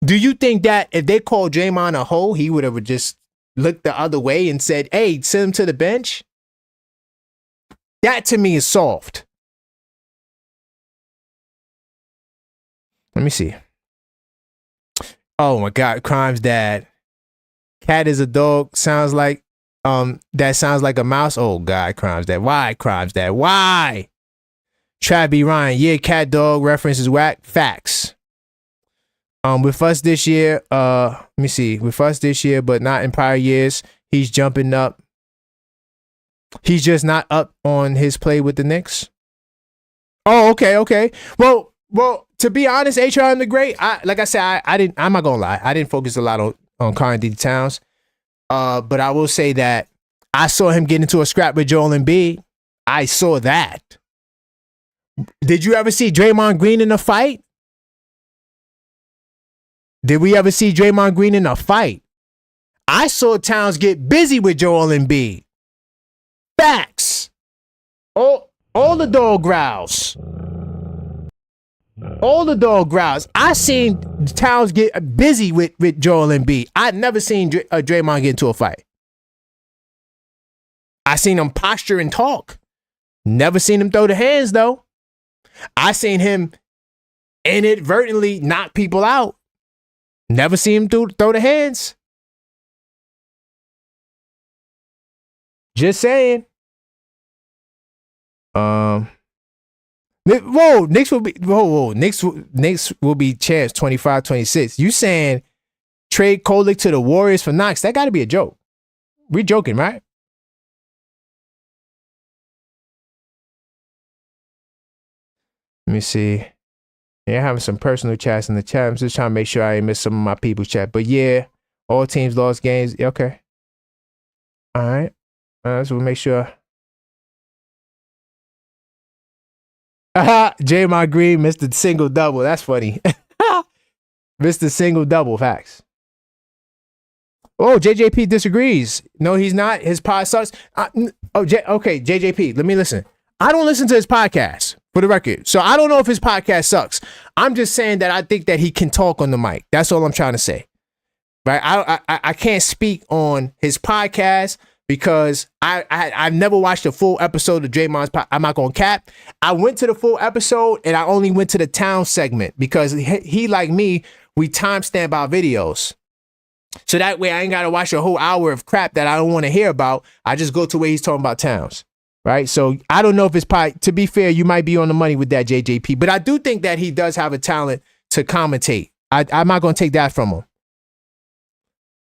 Do you think that if they called Draymond a hoe, he would have just looked the other way and said, hey, send him to the bench? That to me is soft. Let me see. Oh my God, Crime's dad. Cat is a dog. Sounds like that sounds like a mouse. Oh God, Crime's dad. Why, Crime's dad? Why? Travis Ryan. Yeah, cat dog reference is whack. Facts. With us this year, let me see. With us this year, but not in prior years, he's jumping up. He's just not up on his play with the Knicks. Oh, okay. Well, to be honest, HR the Great, like I said, I'm not gonna lie. I didn't focus a lot on Karl-Anthony Towns. But I will say that I saw him get into a scrap with Joel Embiid. I saw that. Did you ever see Draymond Green in a fight? Did we ever see Draymond Green in a fight? I saw Towns get busy with Joel Embiid. Facts. All the dog growls. All the dog growls. I seen Towns get busy with Joel Embiid. I've never seen Draymond get into a fight. I seen him posture and talk. Never seen him throw the hands though. I seen him inadvertently knock people out. Never seen him throw the hands. Just saying. Knicks will be champs 25-26. You saying trade Kolek to the Warriors for Knox? That got to be a joke. We joking, right? Let me see. Yeah, having some personal chats in the chat. I'm just trying to make sure I ain't miss some of my people's chat. But yeah, all teams lost games. Okay. All right. So we'll make sure. J-Mon Green, Mr. Single Double. That's funny. Mr. Single Double. Facts. Oh, JJP disagrees. No, he's not. His pod sucks. Okay, JJP, let me listen. I don't listen to his podcast, for the record. So I don't know if his podcast sucks. I'm just saying that I think that he can talk on the mic. That's all I'm trying to say. Right? I can't speak on his podcast because I've never watched a full episode of Draymond's podcast. I'm not going to cap. I went to the full episode and I only went to the Towns segment because he like me, we timestamp our videos. So that way I ain't got to watch a whole hour of crap that I don't want to hear about. I just go to where he's talking about Towns. Right? So I don't know if it's to be fair, you might be on the money with that, JJP. But I do think that he does have a talent to commentate. I'm not going to take that from him.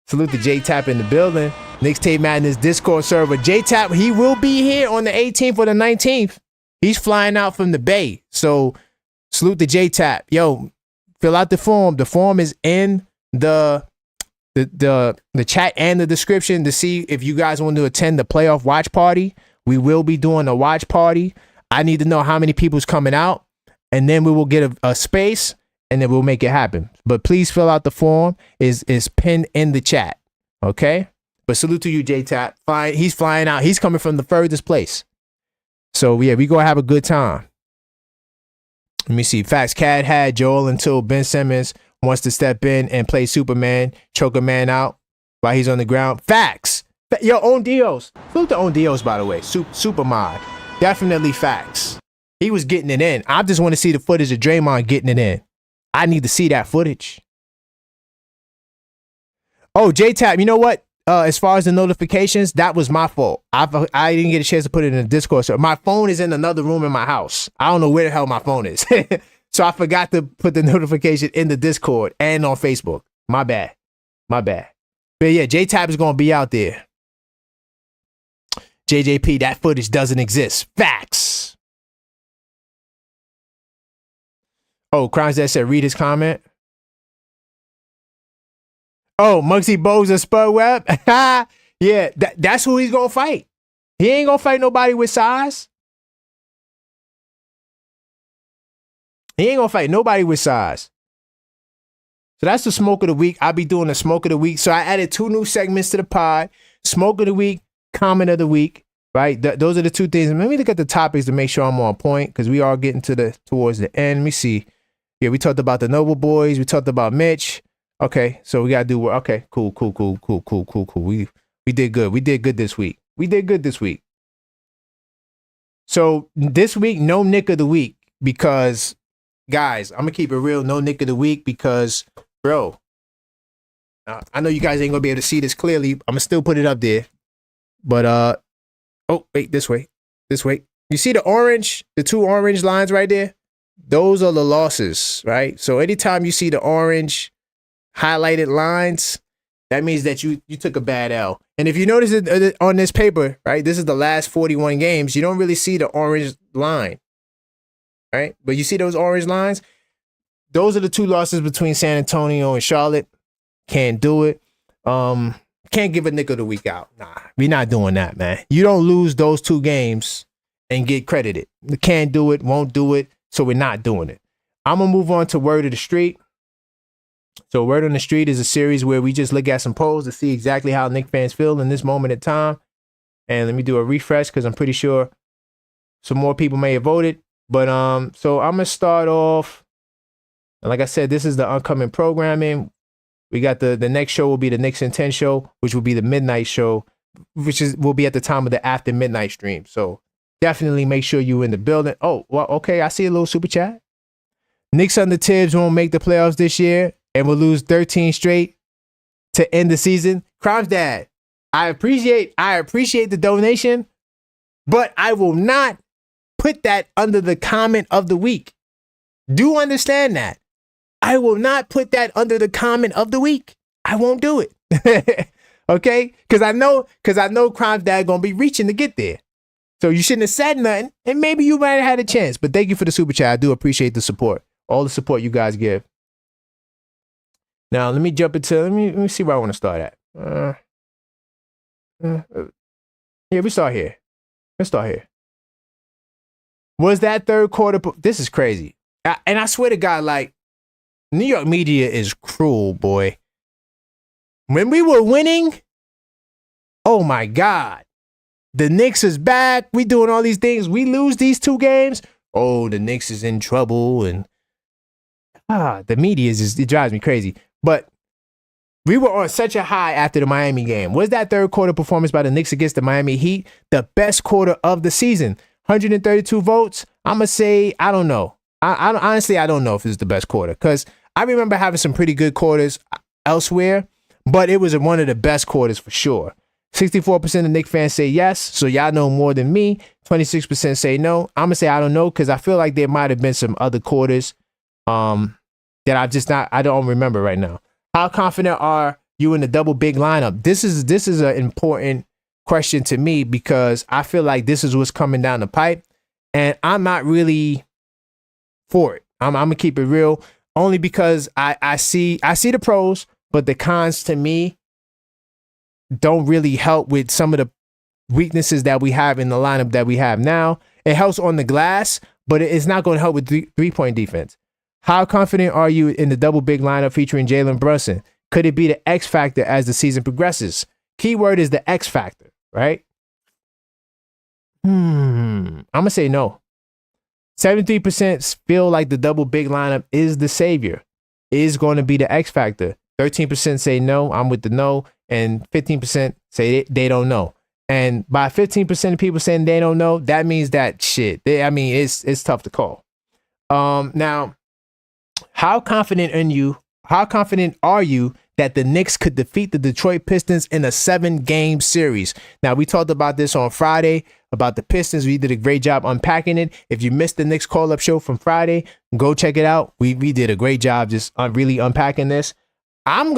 Salute to J-Tap in the building. Knicks Tape Madness Discord server. J-Tap, he will be here on the 18th or the 19th. He's flying out from the Bay. So salute to J-Tap. Yo, fill out the form. The form is in the chat and the description to see if you guys want to attend the playoff watch party. We will be doing a watch party. I need to know how many people's coming out, and then we will get a space, and then we'll make it happen. But please fill out the form. Is pinned in the chat. Okay? But salute to you, J-Tap. He's flying out. He's coming from the furthest place. So yeah, we gonna have a good time. Let me see. Facts. Cad had Joel until Ben Simmons wants to step in and play Superman, choke a man out while he's on the ground. Facts. Yo, On Dios. Salute to On Dios, by the way. Super mod. Definitely facts. He was getting it in. I just want to see the footage of Draymond getting it in. I need to see that footage. Oh, J-Tap, you know what? As far as the notifications, that was my fault. I didn't get a chance to put it in the Discord. So my phone is in another room in my house. I don't know where the hell my phone is. So I forgot to put the notification in the Discord and on Facebook. My bad. But yeah, J-Tap is going to be out there. JJP, that footage doesn't exist. Facts. Oh, Crimes that said read his comment. Oh, Muggsy Bogues and Spud Webb. Yeah, that's who he's gonna fight. He ain't gonna fight nobody with size. He ain't gonna fight nobody with size. So that's the smoke of the week. I'll be doing the smoke of the week. So I added 2 new segments to the pod. Smoke of the week, comment of the week. Right? Those are the 2 things. And let me look at the topics to make sure I'm on point because we are getting towards the end. Let me see. Yeah, we talked about the Noble Boys. We talked about Mitch. Okay, so we gotta do. Okay, cool. We did good. We did good this week. So this week, no Knick of the week because, guys, I'm gonna keep it real. No Knick of the week because, bro, I know you guys ain't gonna be able to see this clearly. I'm gonna still put it up there, but oh wait, this way. You see the 2 orange lines right there? Those are the losses, right? So anytime you see the orange highlighted lines, that means that you took a bad L. And if you notice it on this paper, right, this is the last 41 games, you don't really see the orange line, right? But you see those orange lines? Those are the 2 losses between San Antonio and Charlotte. Can't do it. Can't give a Knick of the week out. Nah, we're not doing that, man. You don't lose those 2 games and get credited. You can't do it, won't do it, so we're not doing it. I'm going to move on to Word of the Street. So Word on the Street is a series where we just look at some polls to see exactly how Knick fans feel in this moment in time. And let me do a refresh because I'm pretty sure some more people may have voted. But so I'm going to start off. And like I said, this is the upcoming programming. We got the next show will be the Knicks in 10 show, which will be the midnight show, which will be at the time of the after midnight stream. So definitely make sure you're in the building. Oh, well, okay. I see a little super chat. Knicks under Thibs won't make the playoffs this year and will lose 13 straight to end the season. Crimes Dad, I appreciate the donation, but I will not put that under the comment of the week. Do understand that. I will not put that under the comment of the week. I won't do it. Okay? Because I know Crime's dad gonna be reaching to get there. So you shouldn't have said nothing, and maybe you might have had a chance. But thank you for the super chat. I do appreciate the support. All the support you guys give. Now let me jump into let me see where I want to start at. Yeah, we start here. Let's start here. Was that third quarter? This is crazy. And I swear to God, like, New York media is cruel, boy. When we were winning, oh my God. The Knicks is back. We doing all these things. We lose these 2 games. Oh, the Knicks is in trouble. And the media is just, it drives me crazy. But we were on such a high after the Miami game. Was that third quarter performance by the Knicks against the Miami Heat the best quarter of the season? 132 votes. I'm going to say, I don't know. Honestly, I don't know if it's the best quarter because I remember having some pretty good quarters elsewhere, but it was one of the best quarters for sure. 64% of Knicks fans say yes, so y'all know more than me. 26% say no. I'm going to say I don't know because I feel like there might have been some other quarters that I don't remember right now. How confident are you in the double big lineup? This is an important question to me because I feel like this is what's coming down the pipe, and I'm not really for it. I'm gonna keep it real, only because I see the pros, but the cons to me don't really help with some of the weaknesses that we have in the lineup that we have now. It helps on the glass, but it's not going to help with three-point defense. How confident are you in the double big lineup featuring Jalen Brunson? Could it be the X factor as the season progresses? Keyword is the X factor, right? I'm going to say no. 73% feel like the double big lineup is the savior, is going to be the X factor. 13% say no, I'm with the no, and 15% say they don't know. And by 15% of people saying they don't know, that means that shit. It's tough to call. Now, how confident are you that the Knicks could defeat the Detroit Pistons in a 7-game series? Now, we talked about this on Friday, about the Pistons. We did a great job unpacking it. If you missed the Knicks call-up show from Friday, go check it out. We did a great job just really unpacking this. I ain't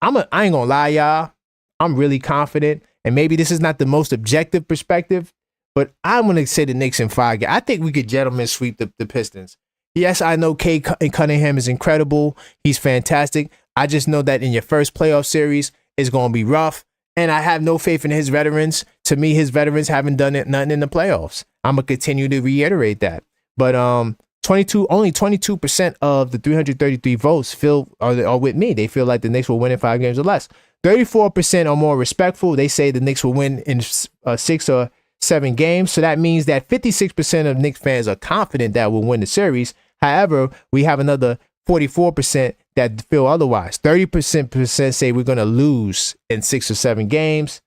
gonna lie, y'all. I'm really confident, and maybe this is not the most objective perspective, but I'm gonna say the Knicks in 5 games. I think we could gentlemen sweep the Pistons. Yes, I know Cade Cunningham is incredible. He's fantastic. I just know that in your first playoff series, it's going to be rough. And I have no faith in his veterans. To me, his veterans haven't done nothing in the playoffs. I'm going to continue to reiterate that. But only 22% of the 333 votes are with me. They feel like the Knicks will win in 5 games or less. 34% are more respectful. They say the Knicks will win in 6 or 7 games. So that means that 56% of Knicks fans are confident that we'll win the series. However, we have another 44% that feel otherwise. 30% say we're going to lose in 6 or 7 games.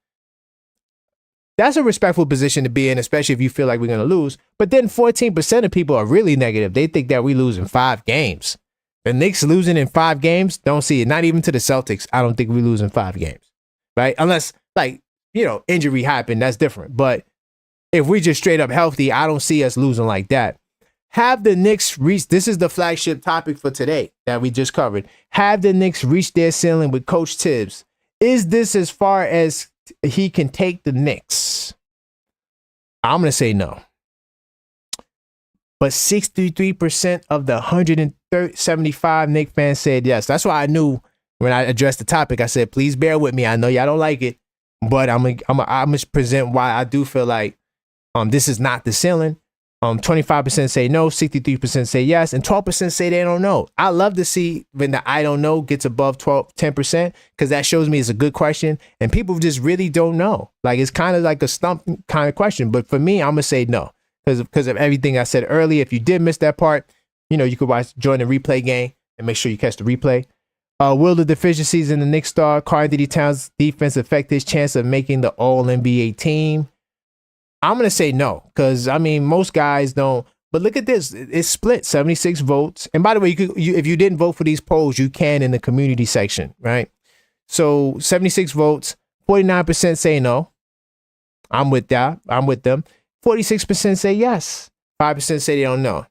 That's a respectful position to be in, especially if you feel like we're going to lose. But then 14% of people are really negative. They think that we lose in 5 games. The Knicks losing in 5 games, don't see it. Not even to the Celtics. I don't think we lose in 5 games, right? Unless, injury happened. That's different. But if we just straight up healthy, I don't see us losing like that. Have the Knicks reached, this is the flagship topic for today that we just covered. Have the Knicks reached their ceiling with Coach Thibs? Is this as far as he can take the Knicks? I'm going to say no. But 63% of the 175 Knicks fans said yes. That's why I knew when I addressed the topic, I said, please bear with me. I know y'all don't like it, but I'm going to present why I do feel like this is not the ceiling. 25% say no, 63% say yes, and 12% say they don't know. I love to see when the I don't know gets above 10%, because that shows me it's a good question, and people just really don't know. Like, it's kind of like a stump kind of question. But for me, I'm going to say no, because of everything I said earlier. If you did miss that part, you could join the replay game and make sure you catch the replay. Will the deficiencies in the Knicks star Karl-Anthony Towns defense affect his chance of making the All-NBA team? I'm going to say no, because, most guys don't. But look at this. It's split, 76 votes. And by the way, if you didn't vote for these polls, you can in the community section, right? So 76 votes, 49% say no. I'm with that. I'm with them. 46% say yes. 5% say they don't know.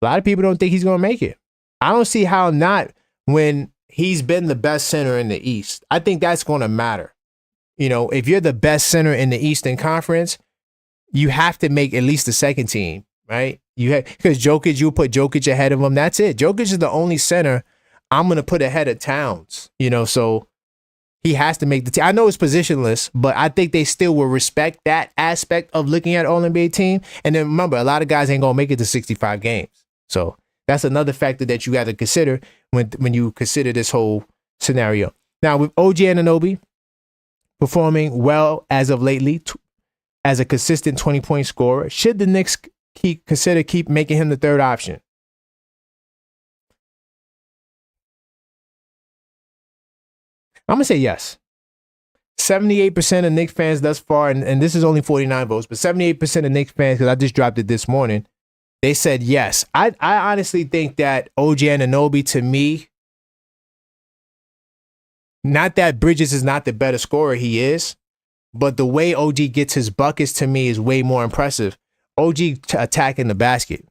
A lot of people don't think he's going to make it. I don't see how not when he's been the best center in the East. I think that's going to matter. You know, if you're the best center in the Eastern Conference, you have to make at least the second team, right? Because Jokic, you put Jokic ahead of him. That's it. Jokic is the only center I'm going to put ahead of Towns, you know, so he has to make the team. I know it's positionless, but I think they still will respect that aspect of looking at All-NBA team. And then remember, a lot of guys ain't going to make it to 65 games. So that's another factor that you got to consider when you consider this whole scenario. Now, with OG Anunoby performing well as of lately as a consistent 20-point scorer, should the Knicks consider making him the third option? I'm going to say yes. 78% of Knicks fans thus far, and this is only 49 votes, but 78% of Knicks fans, because I just dropped it this morning, they said yes. I honestly think that OG Anunoby, to me, not that Bridges is not the better scorer, he is, but the way OG gets his buckets, to me, is way more impressive. OG attacking the basket.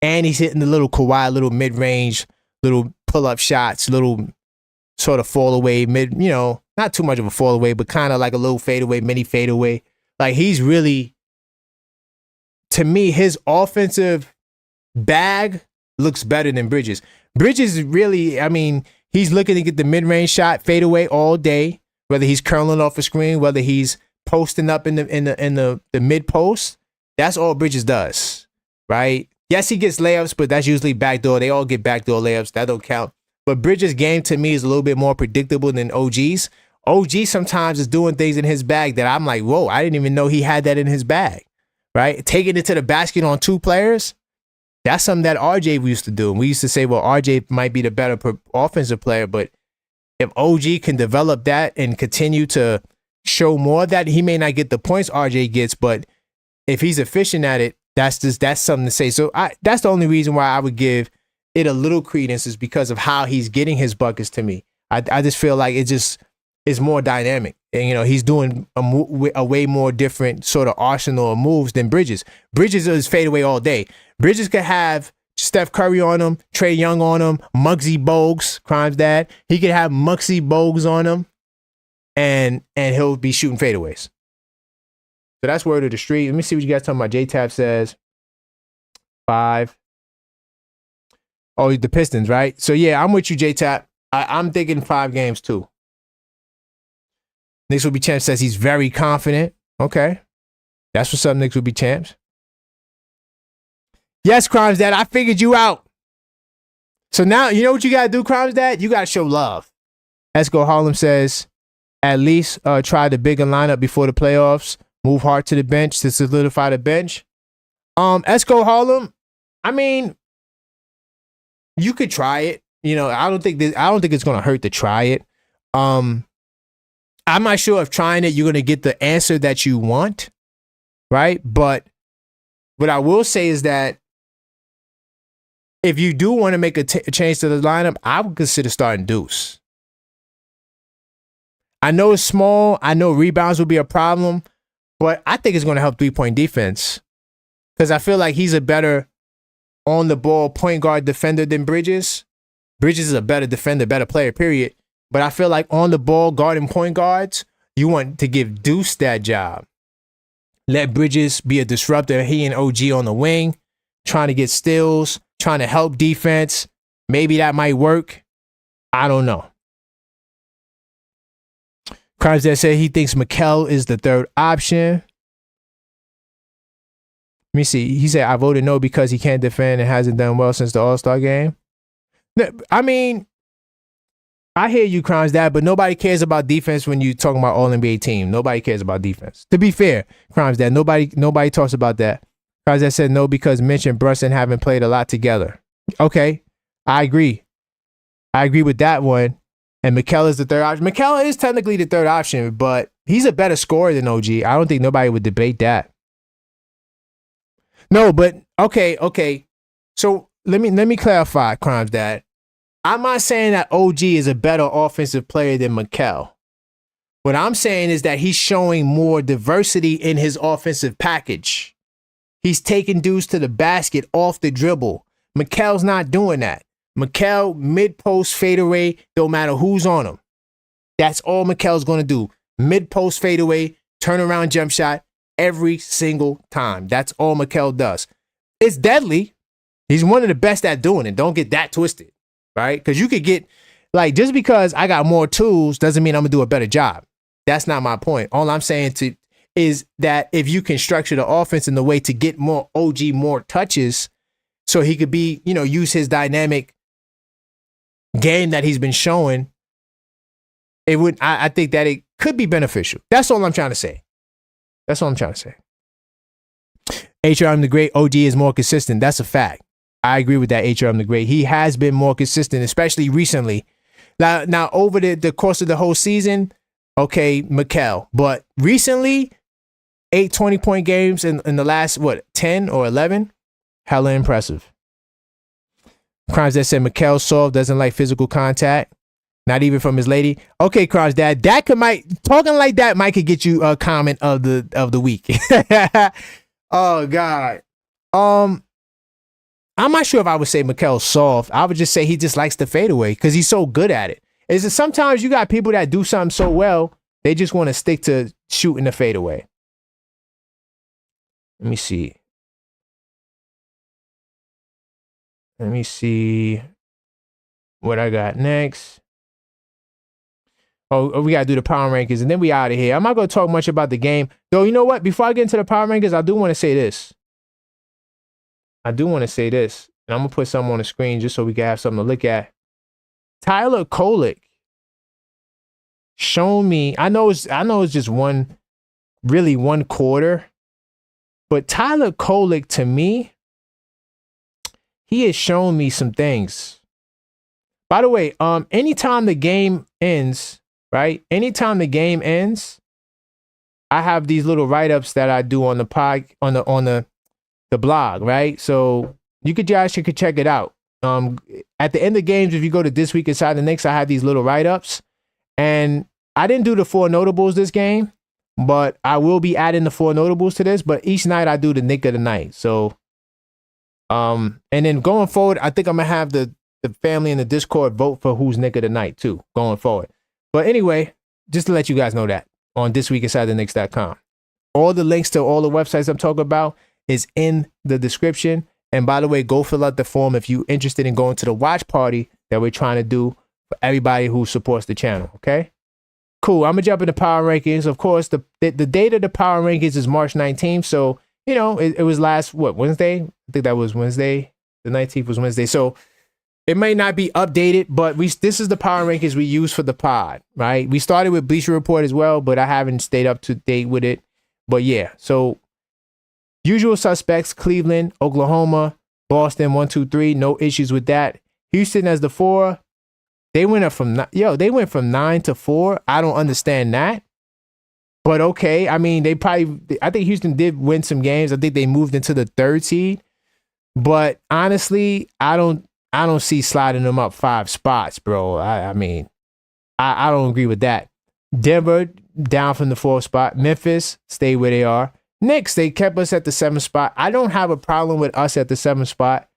And he's hitting the little Kawhi, little mid-range, little pull-up shots, little sort of fall away, not too much of a fall away, but kind of like a little fadeaway, mini fadeaway. Like, he's really, to me, his offensive bag looks better than Bridges. Bridges really, I mean, he's looking to get the mid-range shot, fadeaway all day, whether he's curling off a screen, whether he's posting up in the mid post. That's all Bridges does, right? Yes, he gets layups, but that's usually backdoor. They all get backdoor layups. That don't count. But Bridges' game, to me, is a little bit more predictable than OG's. OG sometimes is doing things in his bag that I'm like, whoa, I didn't even know he had that in his bag, right? Taking it to the basket on two players, that's something that RJ used to do. And we used to say, well, RJ might be the better offensive player, but if OG can develop that and continue to show more of that, he may not get the points RJ gets, but if he's efficient at it, that's something to say. So that's the only reason why I would give it a little credence, is because of how he's getting his buckets to me. I just feel like it just is more dynamic. And, you know, he's doing a way more different sort of arsenal of moves than Bridges. Bridges is fade away all day. Bridges could have Steph Curry on him, Trae Young on him, Muggsy Bogues, Crime's dad. He could have Muggsy Bogues on him, and he'll be shooting fadeaways. So that's word of the street. Let me see what you guys talking about. J-Tab says 5. Oh, the Pistons, right? So, yeah, I'm with you, J-Tap. I'm thinking 5 games, too. Knicks will be champs says he's very confident. Okay. That's what's up, Knicks will be champs. Yes, Crimes Dad, I figured you out. So now, you know what you got to do, Crimes Dad? You got to show love. Esco Harlem says, at least try the bigger lineup before the playoffs. Move Hart to the bench to solidify the bench. Esco Harlem, I mean, you could try it. You know, I don't think it's gonna hurt to try it. I'm not sure if trying it you're gonna get the answer that you want, right? But what I will say is that if you do want to make a change to the lineup, I would consider starting Deuce. I know it's small. I know rebounds will be a problem, but I think it's going to help 3-point defense because I feel like he's a better on the ball point guard defender than Bridges. Bridges is a better defender, better player, period. But I feel like on the ball guarding point guards, you want to give Deuce that job. Let Bridges be a disruptor. He and OG on the wing, trying to get steals, trying to help defense. Maybe that might work. I don't know. Crimes that say he thinks Mikal is the third option. Let me see. He said, I voted no because he can't defend and hasn't done well since the All-Star game. I mean, I hear you, Crimes Dad, but nobody cares about defense when you're talking about All-NBA team. Nobody cares about defense. To be fair, Crimes Dad, nobody talks about that. Crimes Dad said no because Mitch and Brunson haven't played a lot together. Okay, I agree. I agree with that one. And Mikal is the third option. Mikal is technically the third option, but he's a better scorer than OG. I don't think nobody would debate that. No, but okay. So let me clarify, Crimes Dad. I'm not saying that OG is a better offensive player than Mikal. What I'm saying is that he's showing more diversity in his offensive package. He's taking dudes to the basket off the dribble. Mikal's not doing that. Mikal mid-post fadeaway, don't matter who's on him. That's all Mikal's going to do. Mid-post fadeaway, turnaround jump shot every single time. That's all Mikal does. It's deadly. He's one of the best at doing it. Don't get that twisted, right? Because you could get, like, just because I got more tools doesn't mean I'm going to do a better job. That's not my point. All I'm saying is that if you can structure the offense in the way to get more OG, more touches, so he could be, use his dynamic game that he's been showing, I think that it could be beneficial. That's all I'm trying to say. HRM the Great, OG is more consistent. That's a fact. I agree with that, HRM the Great. He has been more consistent, especially recently. Now over the course of the whole season, okay, Mikal. But recently, 8 20-point games in the last, 10 or 11? Hella impressive. Crimes that said Mikal soft, doesn't like physical contact. Not even from his lady. Okay, Crimes Dad, talking like that might could get you a comment of the week. Oh God. I'm not sure if I would say Mikal's soft. I would just say he just likes the fadeaway because he's so good at it. Is that sometimes you got people that do something so well, they just want to stick to shooting the fadeaway. Let me see what I got next. Oh, we got to do the power rankings, and then we out of here. I'm not going to talk much about the game. Though, you know what? Before I get into the power rankings, I do want to say this. And I'm going to put something on the screen just so we can have something to look at. Tyler Kolek shown me, I know it's just one quarter, but Tyler Kolek, to me, he has shown me some things. By the way, anytime the game ends, right? Anytime the game ends, I have these little write-ups that I do on the blog, right? So you guys could check it out. At the end of games, if you go to This Week Inside the Knicks, I have these little write-ups. And I didn't do the 4 notables this game, but I will be adding the 4 notables to this. But each night I do the Knick of the night. So, and then going forward, I think I'm going to have the family in the Discord vote for who's Knick of the night too, going forward. But anyway, just to let you guys know that on thisweekinsidetheknicks.com. All the links to all the websites I'm talking about is in the description. And by the way, go fill out the form if you're interested in going to the watch party that we're trying to do for everybody who supports the channel, okay? Cool, I'm going to jump into power rankings. Of course, the date of the power rankings is March 19th. So, it was last, Wednesday? I think that was Wednesday. The 19th was Wednesday. So it may not be updated, but this is the power rankings we use for the pod, right? We started with Bleacher Report as well, but I haven't stayed up to date with it. But yeah, so usual suspects, Cleveland, Oklahoma, Boston, 1, 2, 3. No issues with that. Houston as the 4. They went from 9 to 4. I don't understand that. But okay, I mean, I think Houston did win some games. I think they moved into the 3rd seed. But honestly, I don't see sliding them up 5 spots, bro. I mean, I don't agree with that. Denver down from the 4th spot. Memphis stay where they are. Knicks, they kept us at the 7th spot. I don't have a problem with us at the 7th spot.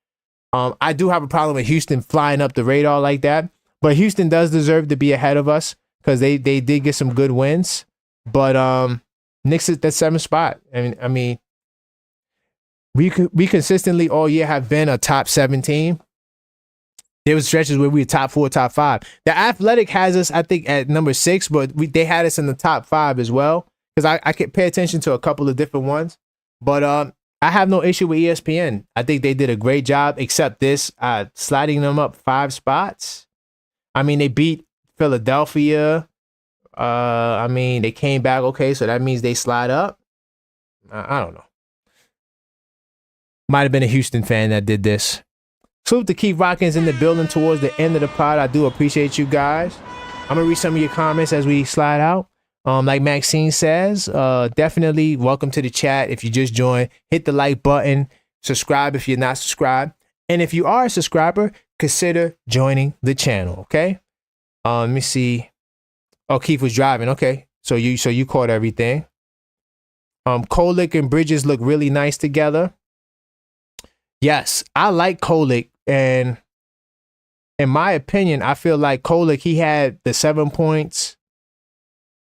I do have a problem with Houston flying up the radar like that. But Houston does deserve to be ahead of us because they did get some good wins. But Knicks at that 7th spot. I mean, we consistently all year have been a top 7 team. There was stretches where we were top 4, top 5. The Athletic has us, I think, at number 6, but they had us in the top 5 as well. Because I could pay attention to a couple of different ones. But I have no issue with ESPN. I think they did a great job, except this, sliding them up 5 spots. I mean, they beat Philadelphia. I mean, they came back. Okay, so that means they slide up. I don't know. Might have been a Houston fan that did this. Salute to Keith Watkins in the building towards the end of the pod. I do appreciate you guys. I'm going to read some of your comments as we slide out. Like Maxine says, definitely welcome to the chat. If you just joined, hit the like button, subscribe if you're not subscribed. And if you are a subscriber, consider joining the channel, okay? Let me see. Oh, Keith was driving. Okay. So you caught everything. Kolek and Bridges look really nice together. Yes, I like Kolek, and in my opinion, I feel like Kolek, he had the 7 points.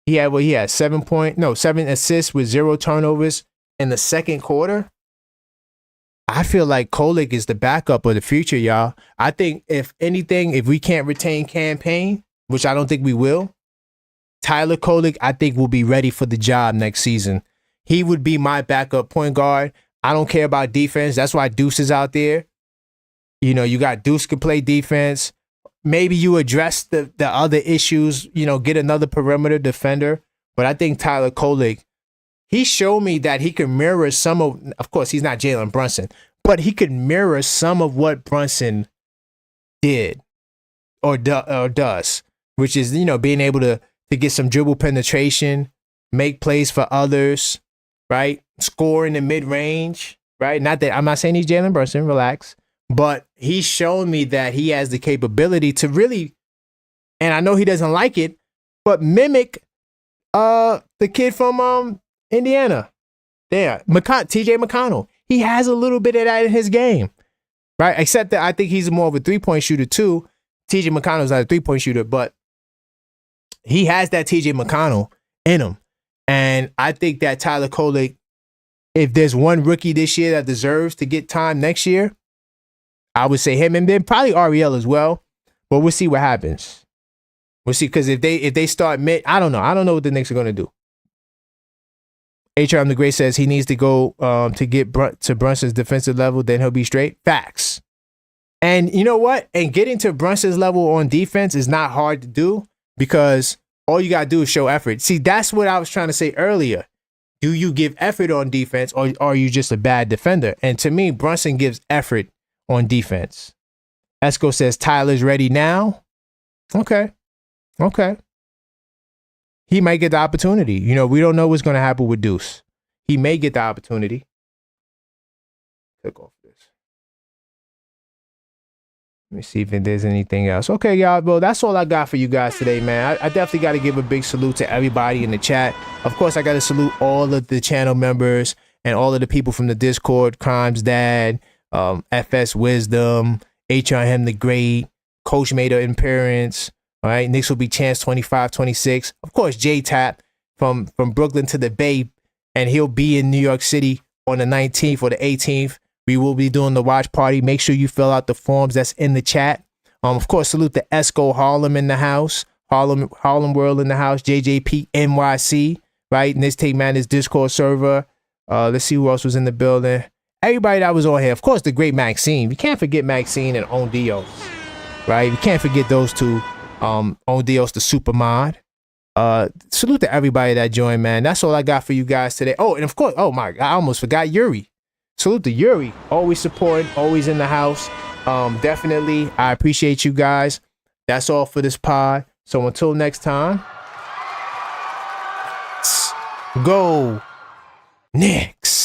He had 7 assists with 0 turnovers in the second quarter. I feel like Kolek is the backup of the future, y'all. I think if anything, if we can't retain Payne, which I don't think we will, Tyler Kolek, I think, will be ready for the job next season. He would be my backup point guard. I don't care about defense. That's why Deuce is out there. You know, you got Deuce can play defense. Maybe you address the other issues, you know, get another perimeter defender. But I think Tyler Kolek, he showed me that he can mirror some of course, he's not Jalen Brunson, but he could mirror some of what Brunson did or does, which is, you know, being able to get some dribble penetration, make plays for others, right? Score in the mid-range, right? Not that I'm not saying he's Jalen Brunson, relax, but he's shown me that he has the capability to really, and I know he doesn't like it, but mimic the kid from Indiana. There, TJ McConnell. He has a little bit of that in his game, right? Except that I think he's more of a three-point shooter too. TJ McConnell's not a three-point shooter, but he has that TJ McConnell in him. And I think that Tyler Kolek, if there's one rookie this year that deserves to get time next year, I would say him, and then probably Ariel as well. But we'll see what happens. We'll see, because if they start mid, I don't know. I don't know what the Knicks are going to do. HRM the Great says he needs to go to get to Brunson's defensive level, then he'll be straight. Facts. And you know what? And getting to Brunson's level on defense is not hard to do, because all you got to do is show effort. See, that's what I was trying to say earlier. Do you give effort on defense, or are you just a bad defender? And to me, Brunson gives effort on defense. Esco says Tyler's ready now. Okay. He might get the opportunity. You know, we don't know what's going to happen with Deuce. He may get the opportunity. Click off this. Let me see if there's anything else. Okay, y'all. Well, that's all I got for you guys today, man. I definitely got to give a big salute to everybody in the chat. Of course, I got to salute all of the channel members and all of the people from the Discord. Crimes Dad, FS Wisdom, HRM the Great, Coach Mater and Parents. All right, Knicks will be chance 25-26. Of course, J-Tap from Brooklyn to the Bay, and he'll be in New York City on the 19th or the 18th. We will be doing the watch party. Make sure you fill out the forms that's in the chat. Of course, salute to Esco Harlem in the house, Harlem World in the house, JJP NYC, right? Knicks Take Madness Discord server. Let's see who else was in the building. Everybody that was on here. Of course, the great Maxine. You can't forget Maxine and On Dios, right? You can't forget those two. On Dios, the super mod. Salute to everybody that joined, man. That's all I got for you guys today. Oh, and of course, oh my God, I almost forgot Yuri. Salute to Yuri, always supporting, always in the house. Definitely, I appreciate you guys. That's all for this pod. So until next time, go Knicks.